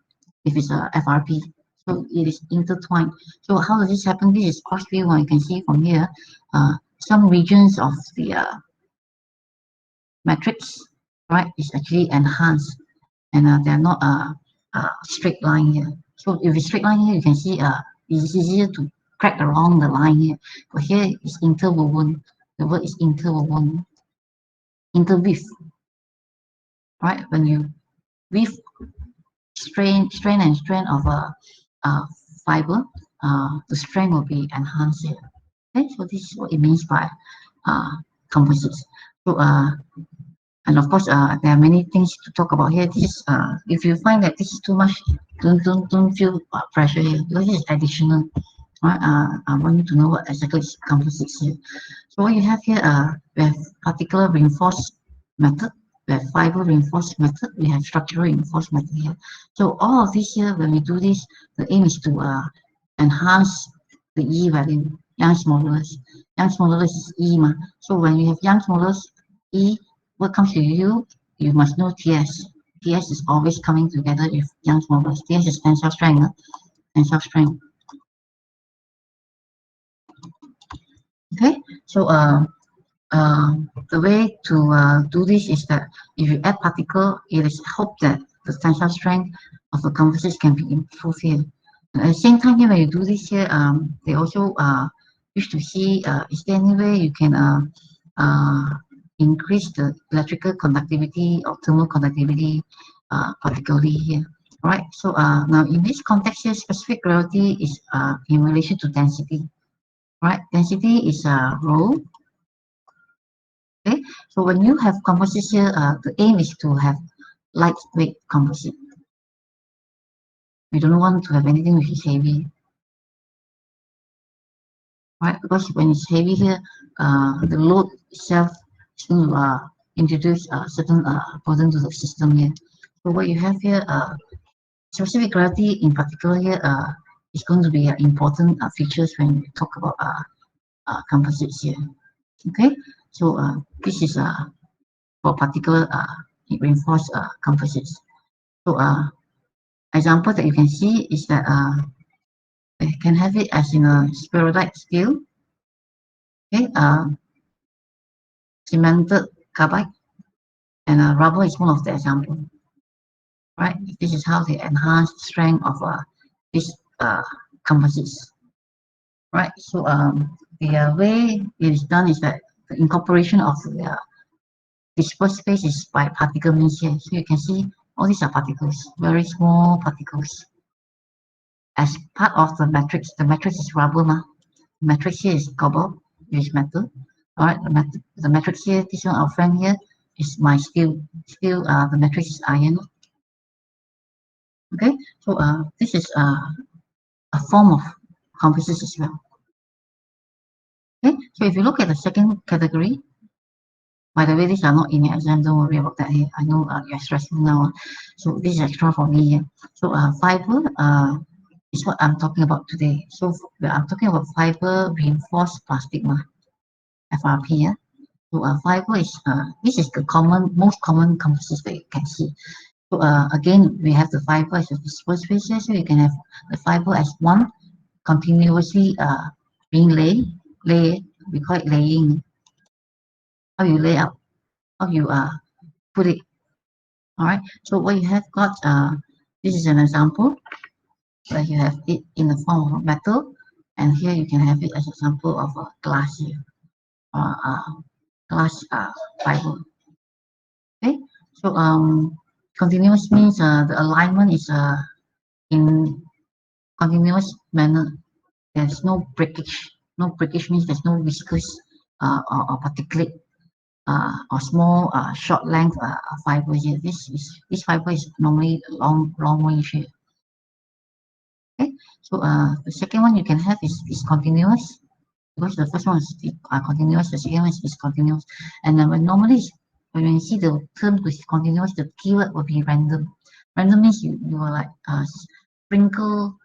if it's a FRP. So it is intertwined. So how does this happen? This is cross view. You can see from here, some regions of the matrix, right, is actually enhanced, and they're not straight line here. So if it's straight line here, you can see it's easier to crack along the line here. But here is interwoven. The word is interwoven, interweave, right? When you weave strain and strain of a fiber, the strength will be enhanced here. Okay, so this is what it means by composites. So and of course, there are many things to talk about here. This is, if you find that this is too much, don't feel pressure here because this is additional. Right? I want you to know what exactly is composites here. So what you have here, we have particular reinforced method, we have fiber reinforced method, we have structural reinforced method here. So all of this here, when we do this, the aim is to enhance the E value, Young's modulus. Young's modulus is E, so when you have Young's modulus E, what comes to you? You must know TS. TS is always coming together with Young's modulus. TS is tensile strength. Tensile strength. Okay, so the way to do this is that if you add particle, it is hoped that the tensile strength of the composites can be improved here. And at the same time, here when you do this here, they also wish to see is there any way you can increase the electrical conductivity or thermal conductivity, particularly here. Right. So now in this context here, specific gravity is in relation to density. Right. Density is rho. Okay. So when you have composites here, the aim is to have lightweight composite. We don't want to have anything which is heavy. Right. Because when it's heavy here, the load itself is going to introduce certain burden to the system here. So what you have here, specific gravity in particular here is going to be important features when we talk about composites here. Okay, so this is for particular reinforced composites. So example that you can see is that you can have it as in a spheroidal steel. Okay, cemented carbide, and rubber is one of the example. Right, this is how they enhance the strength of these composites. Right, so the way it is done is that the incorporation of the dispersed phase is by particle means here. So you can see all these are particles, very small particles. As part of the matrix is rubber. The matrix here is cobalt, which is metal. All right, the matrix here, this one, our friend here, is my steel. The matrix is iron. Okay, so this is a form of composites as well. Okay, so if you look at the second category, by the way, these are not in your exam, don't worry about that here. I know you're stressing now. So this is extra for me here. So fiber is what I'm talking about today. So I'm talking about fiber reinforced plastic, FRP. Yeah. So fiber is this is the most common composites that you can see. So again, we have the fiber as the first phase here. So you can have the fiber as one continuously being lay. We call it laying. How you lay out, how you put it. All right. So what you have got, this is an example where you have it in the form of metal, and here you can have it as an example of a glass here, or glass fiber. Okay. So continuous means the alignment is in continuous manner. There's no breakage. No breakage means there's no viscous or particulate or small short length fiber here. This fiber is normally long range here. Okay, so the second one you can have is continuous, because the first one is continuous, the second one is discontinuous, and when normally when you see the term with continuous, the keyword will be random. Random means you will like sprinkle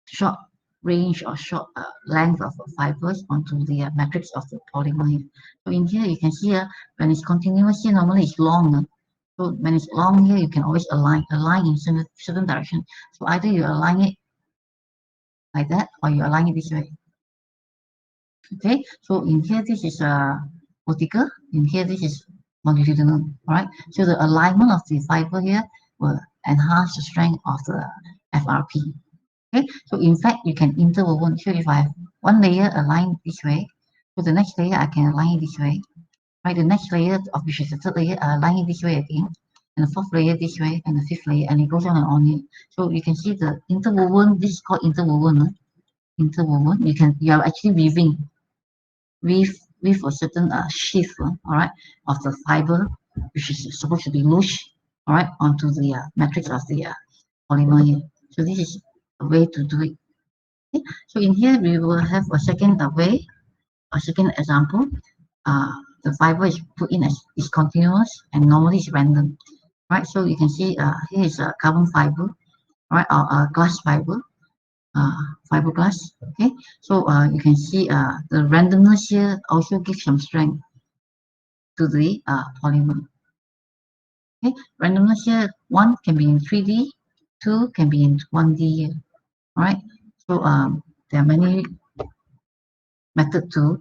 short range or short length of fibers onto the matrix of the polymer here. So in here you can see when it's continuous here, normally it's long. So when it's long here, you can always align in certain direction. So either you align it like that, or you align it this way. Okay, so in here this is vertical, in here this is longitudinal. All right, so the alignment of the fiber here will enhance the strength of the FRP. Okay, so in fact you can interwoven. So if I have one layer aligned this way, so the next layer I can align it this way. Right, the next layer of which is the third layer, I align it this way again, and the fourth layer this way, and the fifth layer, and it goes on and on here. So you can see the interwoven. This is called interwoven. Interwoven. You are actually weaving with a certain sheath, all right, of the fiber, which is supposed to be loose, all right, onto the matrix of the polymer here. So this is a way to do it. Okay? So in here we will have a second way, a second example. The fiber is put in as is continuous and normally it's random, right? So you can see here is a carbon fiber, right, or a glass fiber, fiberglass. Okay, so you can see the randomness here also gives some strength to the polymer. Okay, randomness here, one can be in 3D, two can be in 1D here. All right, so there are many methods to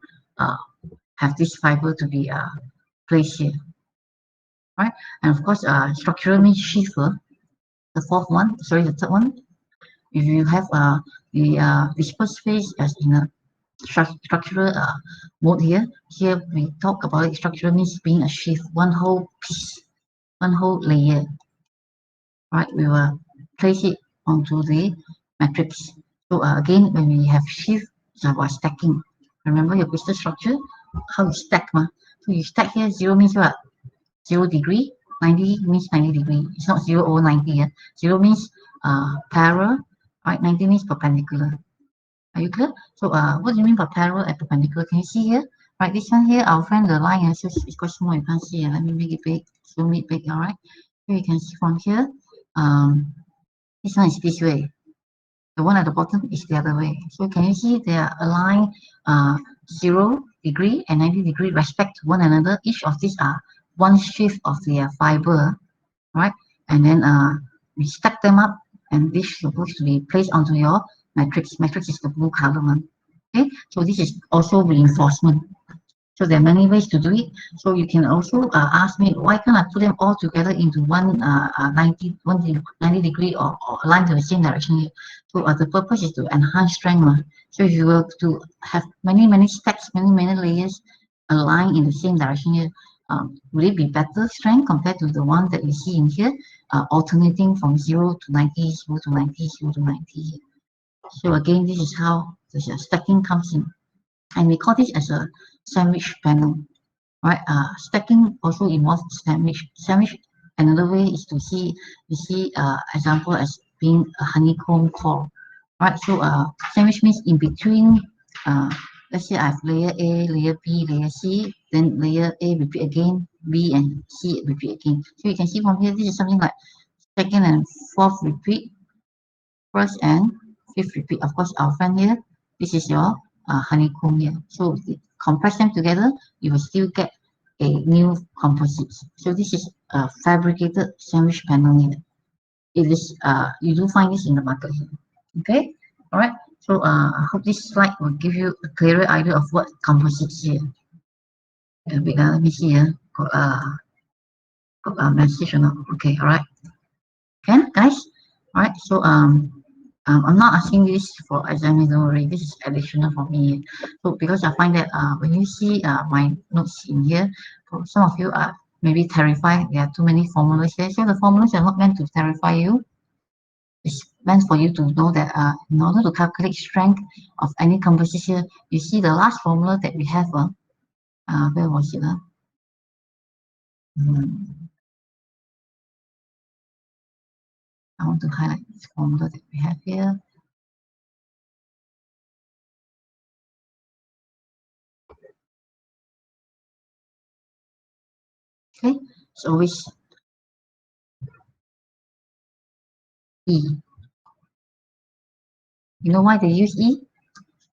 have this fiber to be placed here. Right, and of course structural means sheath. The fourth one, sorry, the third one, if you have the dispersed phase as in a structural mode here we talk about it. Structural means being a sheath, one whole piece, one whole layer. Right, we will place it onto the matrix. So again, when we have sheath, it's about stacking. Remember your crystal structure, how you stack. So you stack here, 0 means what? 0 degree, 90 means 90 degree. It's not 0 over 90. Yeah? 0 means parallel, right? 90 means perpendicular. Are you clear? So what do you mean by parallel and perpendicular? Can you see here? Right, this one here, our friend, the line is quite small, you can't see it. Let me make it big, zoom it big, all right? So you can see from here, this one is this way. The one at the bottom is the other way. So can you see they are aligned 0 degree and 90 degree respect to one another. Each of these are one sheath of the fiber, right? And then we stack them up, and this is supposed to be placed onto your matrix. Matrix is the blue color one. Okay, so this is also reinforcement. So there are many ways to do it. So you can also ask me, why can't I put them all together into one 90 degree or align to the same direction here? So the purpose is to enhance strength. So if you were to have many stacks, many layers aligned in the same direction here, will it be better strength compared to the one that you see in here, alternating from 0 to 90, 0 to 90, 0 to 90. So again, this is how the stacking comes in, and we call this as a sandwich panel, right? Stacking also involves sandwich another way is to see, example as being a honeycomb core, right? So sandwich means in between, let's say I have layer A, layer B, layer C, then layer A repeat again, B and C repeat again. So you can see from here, this is something like second and fourth repeat, first and fifth repeat. Of course, our friend here, this is your honeycomb here. So compress them together, you will still get a new composite. So this is a fabricated sandwich panel here. It is you do find this in the market here. Okay, all right. So I hope this slide will give you a clearer idea of what composites here. Let me see here. Got a message or not? Okay, all right. Can guys? All right. So I'm not asking this for exam, don't worry. This is additional for me. So because I find that when you see my notes in here, for some of you are maybe terrified. There are too many formulas here. So the formulas are not meant to terrify you. It's meant for you to know that in order to calculate strength of any composite here, you see the last formula that we have. Where was it? I want to highlight this formula that we have here. Okay, it's always E. You know why they use E?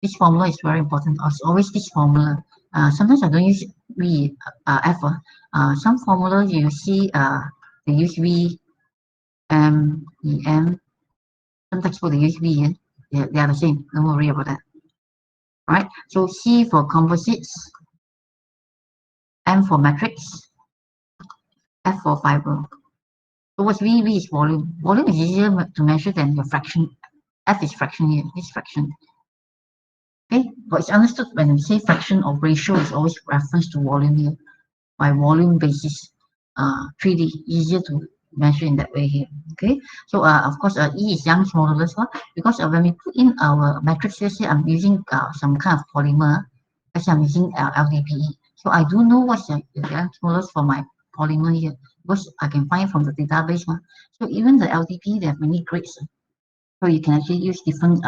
This formula is very important. It's always this formula. Sometimes I don't use V, F. Some formula you see they use V, M, E, M. Some textbook they use V. They are the same. Don't worry about that. Right? So C for composites, M for matrix, F for fiber. So what's V? V is volume. Volume is easier to measure than your fraction. F is fraction here. This fraction. Okay, but it's understood when we say fraction or ratio is always reference to volume here. By volume basis, 3D, easier to measure in that way here. Okay, so of course E is Young's modulus because when we put in our matrix here, I'm using some kind of polymer. Actually, I'm using LDPE. So I do know what's the Young's modulus for my polymer here because I can find it from the database. So even the LDPE, they have many grades. So you can actually use different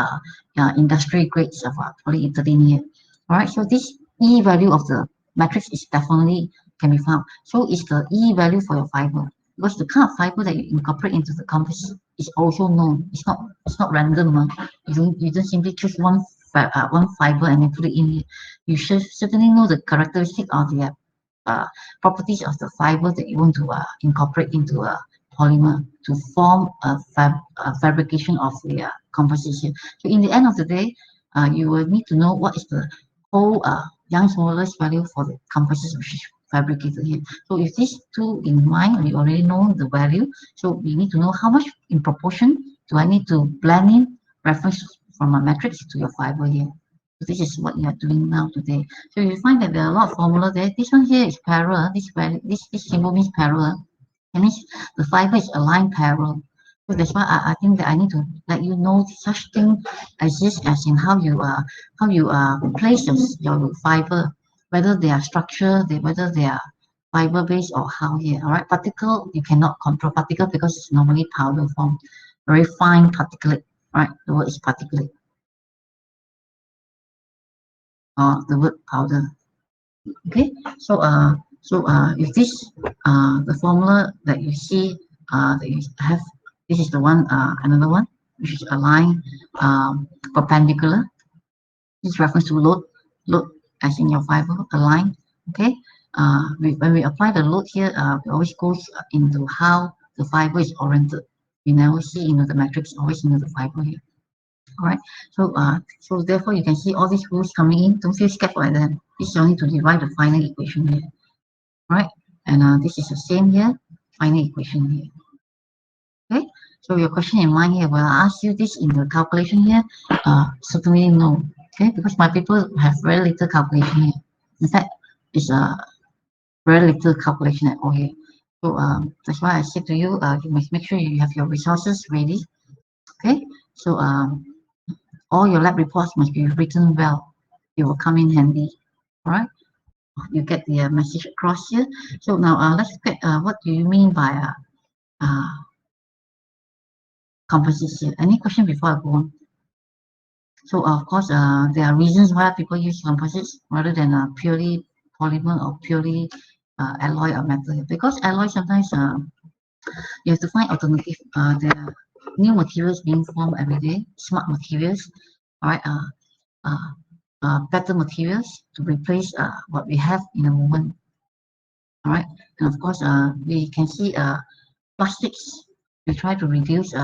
industrial grades of polyethylene here. All right, so this E value of the matrix is definitely can be found. So is the E value for your fiber because the kind of fiber that you incorporate into the composite is also known. It's not random. You don't simply choose one fiber and then put it in here. You should certainly know the characteristic of the properties of the fiber that you want to incorporate into a polymer to form a fabrication of the composition. So in the end of the day, you will need to know what is the whole Young's modulus value for the composites which is fabricated here. So if these two in mind, we already know the value. So we need to know how much in proportion do I need to blend in reference from a matrix to your fiber here. So this is what you are doing now today. So you find that there are a lot of formula there. This one here is parallel. This symbol means parallel. That means the fiber is aligned parallel. So that's why I think that I need to let you know such thing exists as in how you place your fiber, whether they are structured, whether they are fiber based or how here. All right, particle you cannot control particle because it's normally powder form, very fine particulate. Right, the word is particulate. The word powder. Okay, so if this the formula that you see that you have, this is the one another one which is aligned perpendicular. This reference to load as in your fiber align. Okay, when we apply the load here, we always goes into how the fiber is oriented. You never see the matrix, always the fiber here. All right, so therefore you can see all these rules coming in. Don't feel scared for them. This is only to divide the final equation here. All right, and this is the same here, final equation here. Okay, so your question in mind here, will I ask you this in the calculation here? Certainly no. Okay, because my people have very little calculation here. In fact, it's very little calculation at all here. So that's why I said to you, you must make sure you have your resources ready. Okay, so all your lab reports must be written well. It will come in handy. All right, you get the message across here. So now let's look at what do you mean by composites here. Any question before I go on? So of course, there are reasons why people use composites rather than purely polymer or purely alloy or metal. Because alloy sometimes you have to find alternative. There are new materials being formed every day, smart materials, all right, better materials to replace what we have in the moment. All right, and of course, we can see plastics. We try to reduce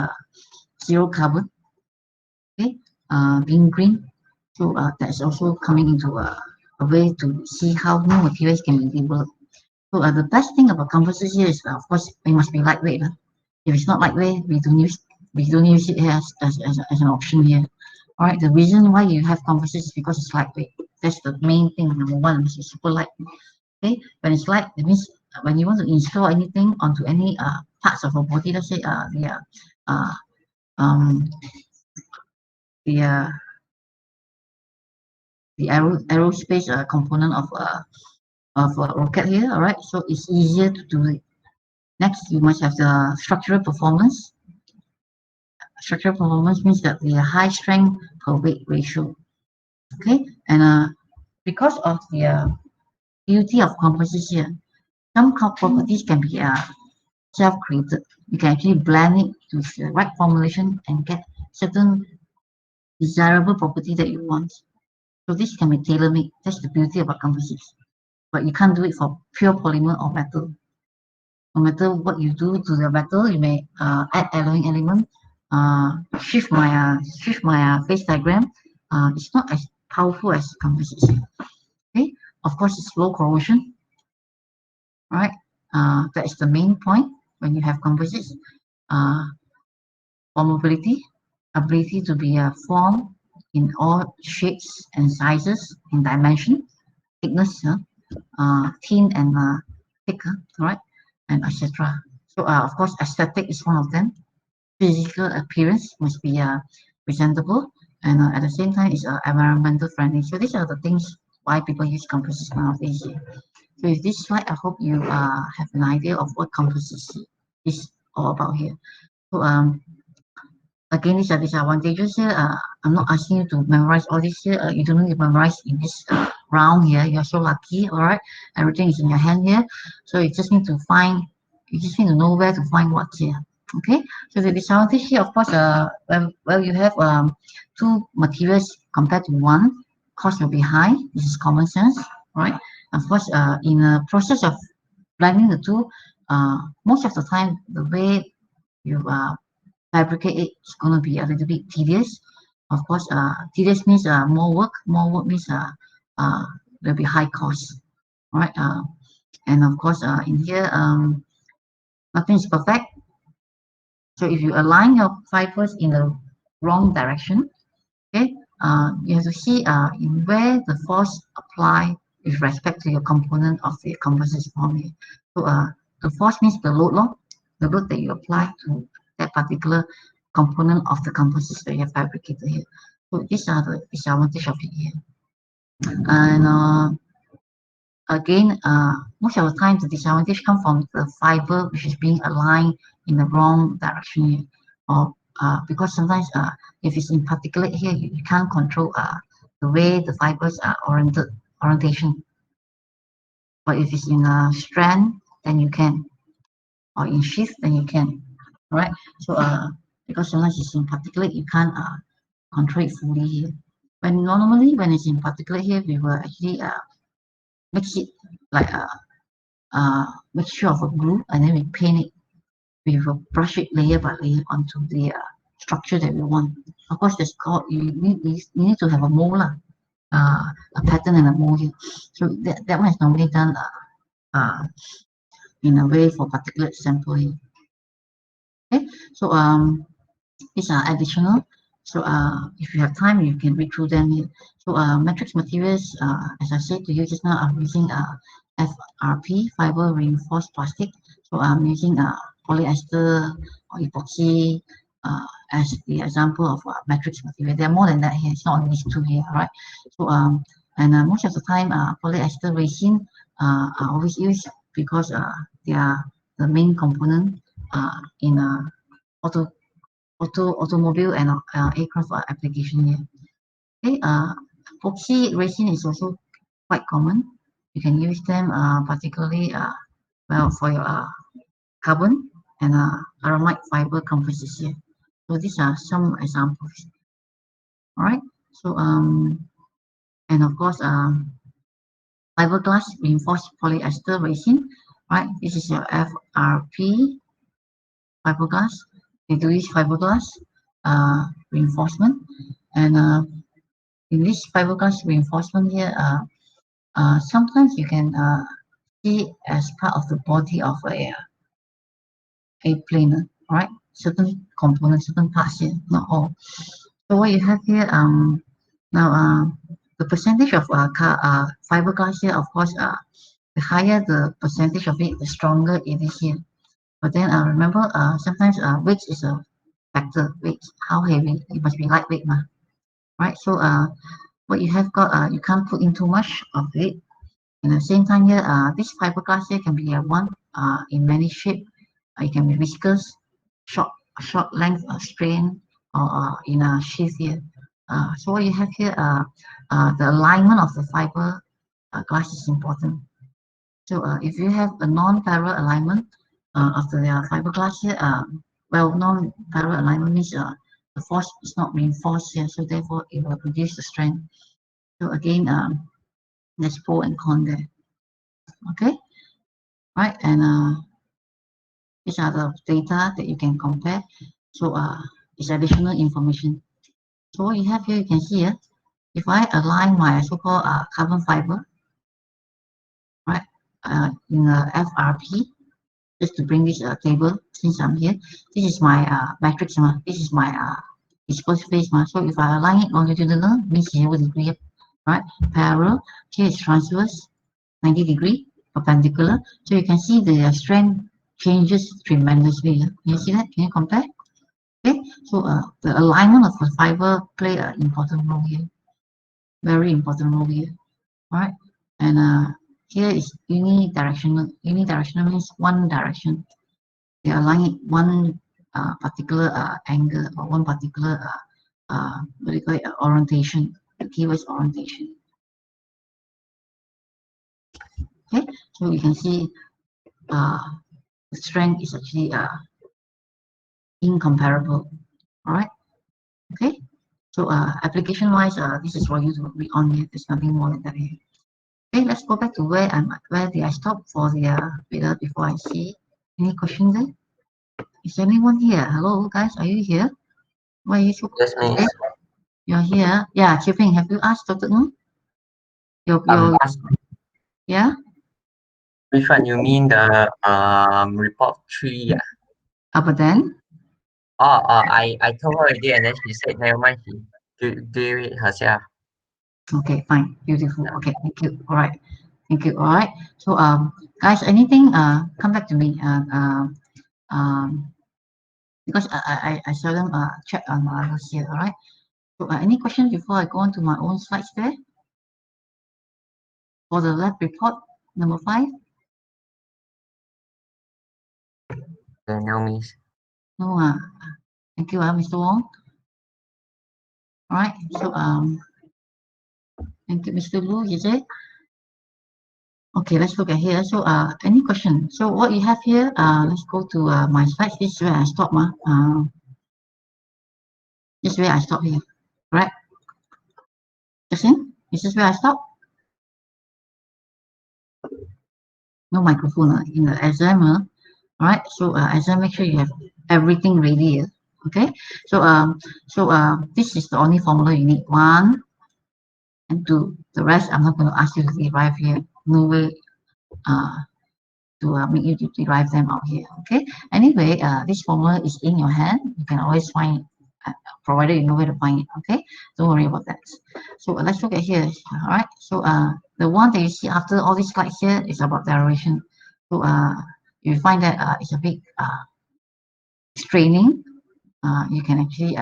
zero carbon. Okay, being green. So that's also coming into a way to see how new materials can be developed. So the best thing about composites here is, of course, it must be lightweight. If it's not lightweight, we don't use it here as an option here. All right, the reason why you have composites is because it's lightweight. That's the main thing. Number one, it's super light. Okay, when it's light, it means when you want to install anything onto any parts of a body, let's say the aerospace component of a rocket here. All right, so it's easier to do it. Next, you must have the structural performance. Structural performance means that the high strength per weight ratio. Okay, and because of the beauty of composites here, some properties can be self-created. You can actually blend it to the right formulation and get certain desirable property that you want. So this can be tailor-made. That's the beauty about composites. But you can't do it for pure polymer or metal. No matter what you do to the metal, you may add alloying element, shift my phase diagram. It's not as powerful as composites. Okay, of course, it's low corrosion. All right, that is the main point when you have composites. Formability, ability to be formed in all shapes and sizes and dimension, thickness, thin and thicker, right, and etc. So of course, aesthetic is one of them. Physical appearance must be presentable, and at the same time, it's environmental friendly. So these are the things why people use composites nowadays. So with this slide, I hope you have an idea of what composites is all about here. So again, these are disadvantages here. I'm not asking you to memorize all this here. You don't need to memorize in this round here. You're so lucky, all right? Everything is in your hand here. So you just need to know where to find what here. Okay, so the disadvantage here, of course, well, you have two materials compared to one, cost will be high. This is common sense, right? Of course, in the process of blending the two, most of the time, the way you fabricate it is going to be a little bit tedious. Of course, tedious means more work. More work means there'll be high cost, right? And of course, in here, nothing is perfect. So if you align your fibers in the wrong direction, okay, you have to see in where the force apply with respect to your component of the composite formula. So the force means the load the load that you apply to that particular component of the composites that you have fabricated here. So these are the disadvantages of it here. And again, most of the time the disadvantage comes from the fiber which is being aligned in the wrong direction here, or because sometimes if it's in particular here, you can't control the way the fibers are orientation. But if it's in a strand, then you can, or in shift, then you can. Right? So because sometimes it's in particular, you can't control it fully here. Normally when it's in particular here, we will actually mix it like a mixture of a glue, and then we paint it. We will brush it layer by layer onto the structure that we want. Of course, that's called you need to have a mold, a pattern and a mold here. So that one is normally done in a way for particular sample here. Okay, so these are additional. So if you have time, you can read through them here. So matrix materials, as I said to you just now, I'm using FRP, fiber reinforced plastic. So I'm using polyester or epoxy as the example of matrix material. There are more than that here. It's not only these two here, right? So and most of the time, polyester resin are always used because they are the main component in automobile and aircraft application here. Okay, epoxy resin is also quite common. You can use them particularly well for your carbon and aramide fiber composites here. So these are some examples. All right. So and of course fiberglass reinforced polyester resin. Right. This is your FRP fiberglass. They do use fiberglass reinforcement, and in this fiberglass reinforcement here, sometimes you can see as part of the body of a plane, right? Certain components, certain parts here, not all. So what you have here, now the percentage of fiberglass here, of course, the higher the percentage of it, the stronger it is here. But then remember, sometimes weight is a factor. Weight, how heavy? It must be lightweight, right? So what you have got, you can't put in too much of it. And at the same time here, this fiberglass here can be one in many shape. It can be viscous, short length, strain, or in a sheath here. So what you have here, the alignment of the fiber glass is important. So if you have a non-parallel alignment of the fiberglass here, well, non-parallel alignment means the force is not reinforced here, so therefore it will reduce the strength. So again, there's pro and con there. Okay, right, and these are the data that you can compare. So it's additional information. So what you have here, you can see here, if I align my so-called carbon fiber, right, in a FRP, just to bring this table, since I'm here, this is my matrix, this is my disposed phase. So if I align it longitudinal, means 0 degree, right? Parallel, here is transverse, 90 degree, perpendicular. So you can see the strength changes tremendously. Can you see that? Can you compare? Okay, so the alignment of the fiber play an important role here, very important role here. All right, and here is unidirectional. Unidirectional means one direction. They align it one particular angle or one particular what do you call it, orientation. The keyword is orientation. Okay, so you can see the strength is actually incomparable. All right. Okay. So application wise, this is for you to read on here. There's nothing more than that here. Okay, let's go back to where did I stop for the video before I see any questions there. Is anyone here? Hello guys, are you here? Why are you so Yes, miss. You're here. Yeah, Chipping, have you asked Dr. Ng? Yeah? Which one you mean, the report 3? But then? I told her already, and then she said never mind, she do it herself. Okay, fine, beautiful. Okay, thank you. All right, thank you. All right. So guys, anything come back to me because I seldom check on others here. All right. So any questions before I go on to my own slides there for the lab report number 5? No, miss. No. Thank you, Mr. Wong. All right. So thank you, Mr. Lu. You said. Okay, let's look at here. So any question? So what you have here, let's go to my slides. This is where I stop. This is where I stop here. Right? Justin, this is where I stop. No microphone in the exam. All right. So exam, make sure you have everything ready. Okay. So this is the only formula you need. 1 and 2. The rest I'm not going to ask you to derive here. No way to make you to derive them out here. Okay. Anyway, this formula is in your hand. You can always find it, provided you know where to find it. Okay. Don't worry about that. So let's look at here. All right. So the one that you see after all these slides here is about derivation. So you find that it's a bit straining. You can actually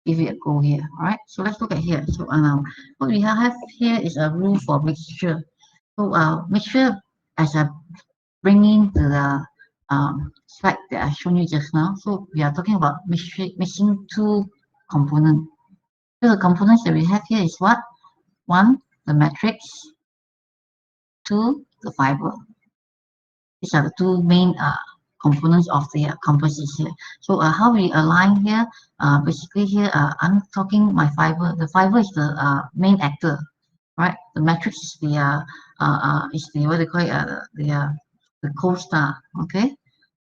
give it a go here. All right. So let's look at here. So what we have here is a rule for mixture. So mixture as a bringing to the slide that I shown you just now. So we are talking about mixing two components. So the components that we have here is what? One, the matrix. Two, the fiber. These are the two main components of the composites here. So how we align here? Basically here, I'm talking my fiber. The fiber is the main actor, right? The matrix is the what they call it, the co-star, okay?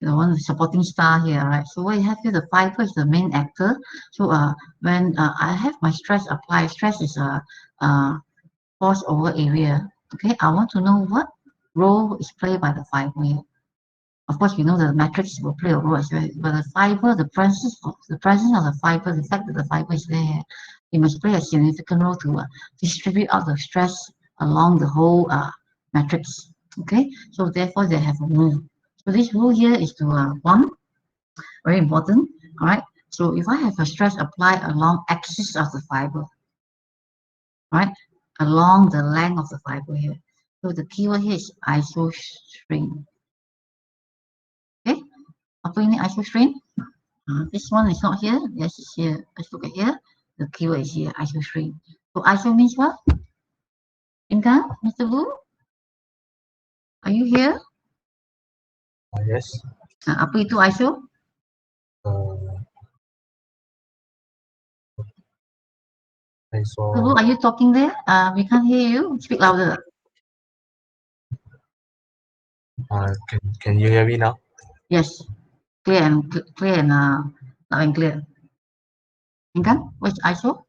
The one supporting star here, right? So what you have here, the fiber is the main actor. So when I have my stress applied, stress is force over area. Okay, I want to know what role is played by the fiber here. Of course, we know the matrix will play a role as well, but the fiber, the presence of the fiber, the fact that the fiber is there, it must play a significant role to distribute out the stress along the whole matrix. Okay, so therefore they have a rule. So this rule here is to one, very important. All right. So if I have a stress applied along axis of the fiber, right, along the length of the fiber here. So the keyword here is isostrain. Okay, apa ini isostrain? This one is not here. Yes, it's here. Let's look at here. The keyword is here, isostrain. So iso means what? Inka, Mr. Wu, are you here? Yes. Apa itu iso? I saw. Mr. Wu, are you talking there? We can't hear you. Speak louder. Can you hear me now? Yes, clear and loud and clear. Inka, which iso?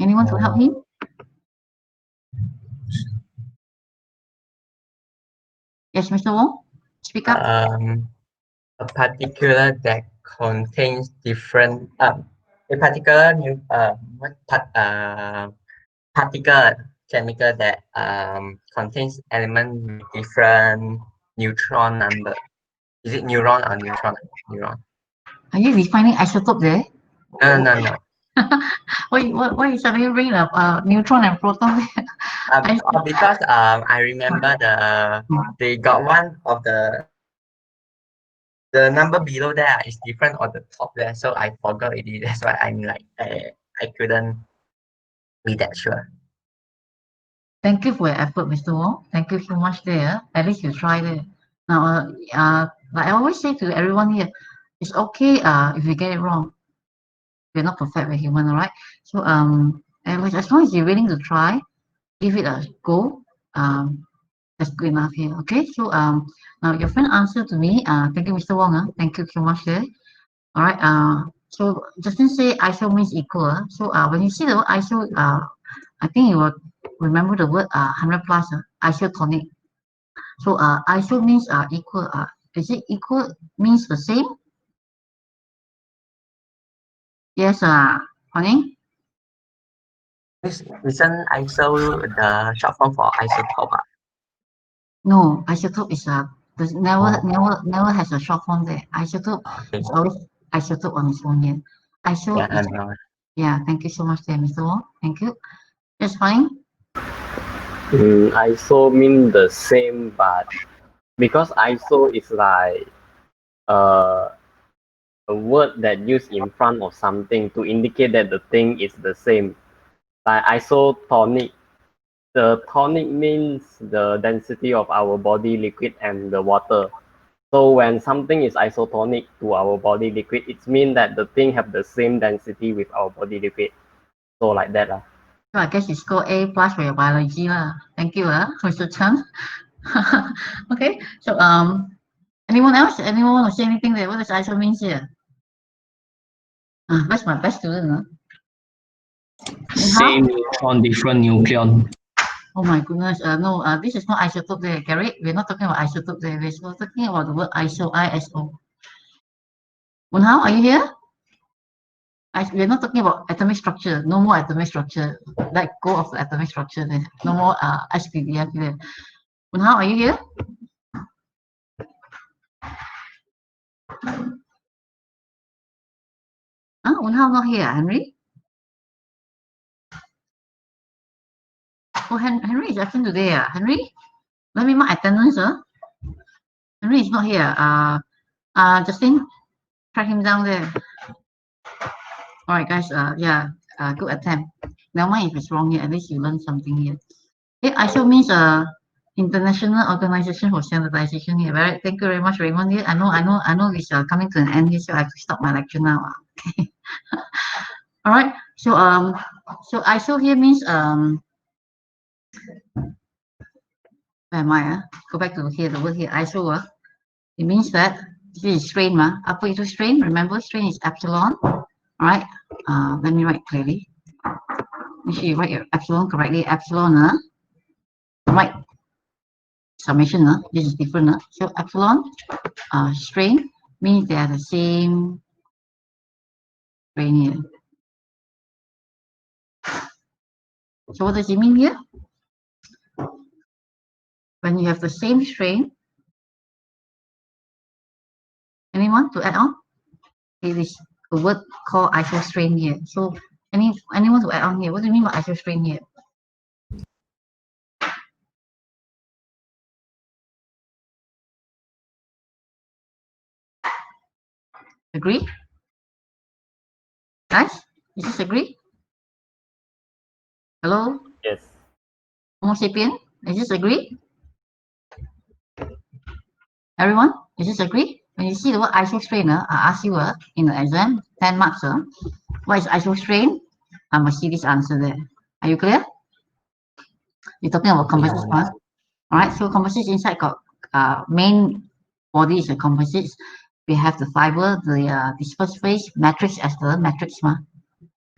Anyone to help him? Yes, Mr. Wong, speak up. A particular that contains different a particular particle chemical that contains element with different neutron number. Is it neuron or neutron? Neuron. Are you defining isotope there? No. Why you suddenly bring up neutron and proton? Because I remember they got one of the number below there is different on the top there, so I forgot it. That's why I'm like I couldn't be that sure. Thank you for your effort, Mr. Wong. Thank you so much there. At least you tried it. Now, like I always say to everyone here, it's okay if you get it wrong. We're not perfect, we're human, all right? So as long as you're willing to try, give it a go. That's good enough here. Okay. So now your friend answered to me. Thank you, Mr. Wong. Thank you so much there. All right. So Justin say iso means equal. So when you see the word iso, I think you will remember the word 100 plus isotonic. So iso means equal. Is it equal means the same? Yes. Honey. Isn't iso the short form for isotope? No, isotope is never has a short form there. Isotope is always isotope on its own here. Iso is, yeah, thank you so much there, Mr. Wong. Thank you. That's fine. ISO mean the same, but because ISO is like a word that used in front of something to indicate that the thing is the same. Like isotonic. The tonic means the density of our body liquid and the water. So when something is isotonic to our body liquid, it means that the thing have the same density with our body liquid. So like that. So I guess you score A plus for your biology lah. Thank you, Mr. Chen. Okay. So anyone else? Anyone want to say anything there? What does iso means here? That's my best student. Same neutron, different nucleon. Oh my goodness. No, this is not isotope there, Gary. We're not talking about isotope there. We're talking about the word iso, ISO. Wenhao, are you here? We're not talking about atomic structure. No more atomic structure. Let go of the atomic structure there. No more SPDF there. Wenhao, are you here? Wenhao not here, Henry? Oh, Henry is absent today. Henry, let me mark attendance. Henry is not here. Justin, track him down there. All right, guys. Yeah. Good attempt. Never mind if it's wrong here. At least you learned something here. Okay, ISO means International Organization for Standardization here. Right. Thank you very much, Raymond. Here. I know. It's coming to an end here, so I have to stop my lecture now. Okay. All right. So ISO here means where am I? Go back to here. The word here, ISO. It means that this is strain. Apa itu strain? Remember, strain is epsilon. All right. Let me write clearly. Make sure you write your epsilon correctly. Epsilon. Right. Summation. This is different. So epsilon strain means they are the same strain here. So what does it mean here? When you have the same strain, anyone to add on? It is a word called isostrain here. So anyone to add on here? What do you mean by isostrain here? Agree? Guys, is this agree? Hello? Yes. Homo sapien? Is this agree? Everyone, is this agree? When you see the word isostrain, I ask you in the exam, 10 marks, what is isostrain? I must see this answer there. Are you clear? You're talking about composites, Yeah. All right, so composites inside got main body is a composites. We have the fiber, the dispersed phase, matrix as the matrix,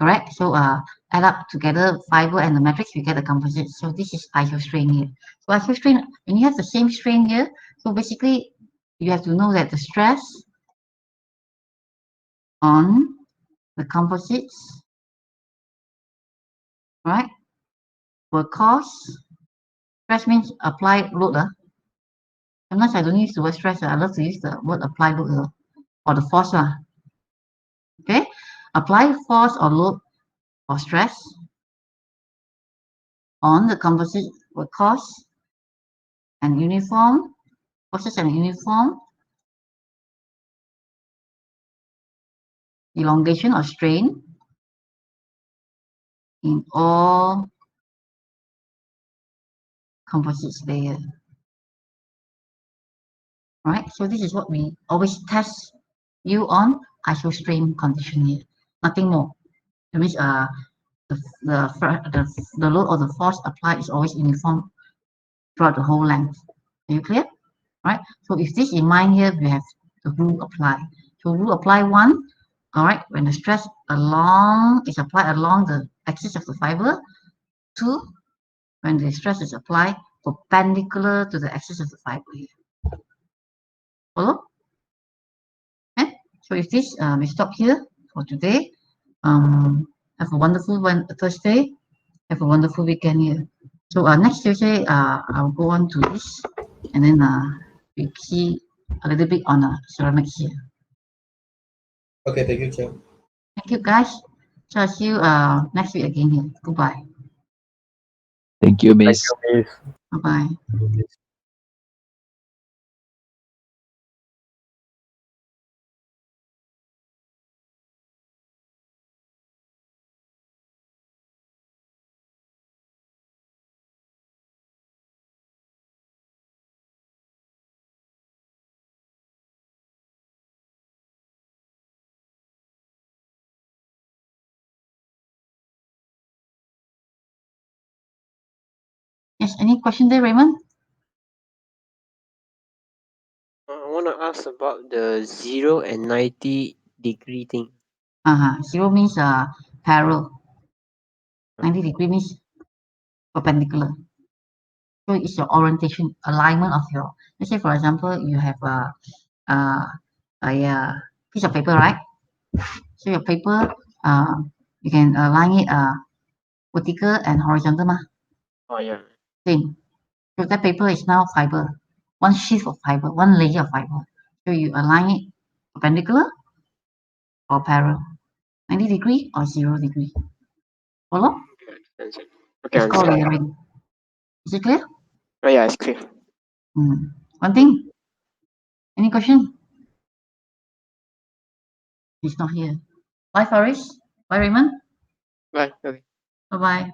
correct? So add up together fiber and the matrix, we get the composite. So this is isostrain here. So isostrain, when you have the same strain here, so basically you have to know that the stress on the composites, right, will cause, stress means apply load. Sometimes I don't use the word stress, I love to use the word apply load or the force. Okay, apply force or load or stress on the composite will cause an uniform, causes an uniform elongation or strain in all composites layer. Right, so this is what we always test you on isostrain condition here. Nothing more. That means the load or the force applied is always uniform throughout the whole length. Are you clear? Right. So if this in mind here, we have the rule apply. So rule apply 1. All right. When the stress is applied along the axis of the fiber. 2. When the stress is applied perpendicular to the axis of the fiber here. Follow? Okay. So if this we stop here for today. Have a wonderful Thursday. Have a wonderful weekend here. So next Tuesday, I'll go on to this, and then we see a little bit on ceramics here. Okay, thank you, Chair. Thank you, guys. So I'll see you next week again here. Goodbye. Thank you, Thank Miss. you, Miss. Bye-bye. Yes, any question there, Raymond? I want to ask about the 0 and 90-degree thing. 0 means parallel. 90-degree means perpendicular. So it's your orientation, alignment of your. Let's say, for example, you have a piece of paper, right? So your paper, you can align it vertical and horizontal, Oh yeah. same. So that paper is now fiber, one sheet of fiber, one layer of fiber. So you align it perpendicular or parallel, 90 degree or 0 degree. Follow? Okay, It's called understand. layering. Is it clear? Oh yeah, it's clear. One thing. Any question? He's not here. Bye, Faris. Bye, Raymond. Bye. Okay. Bye-bye.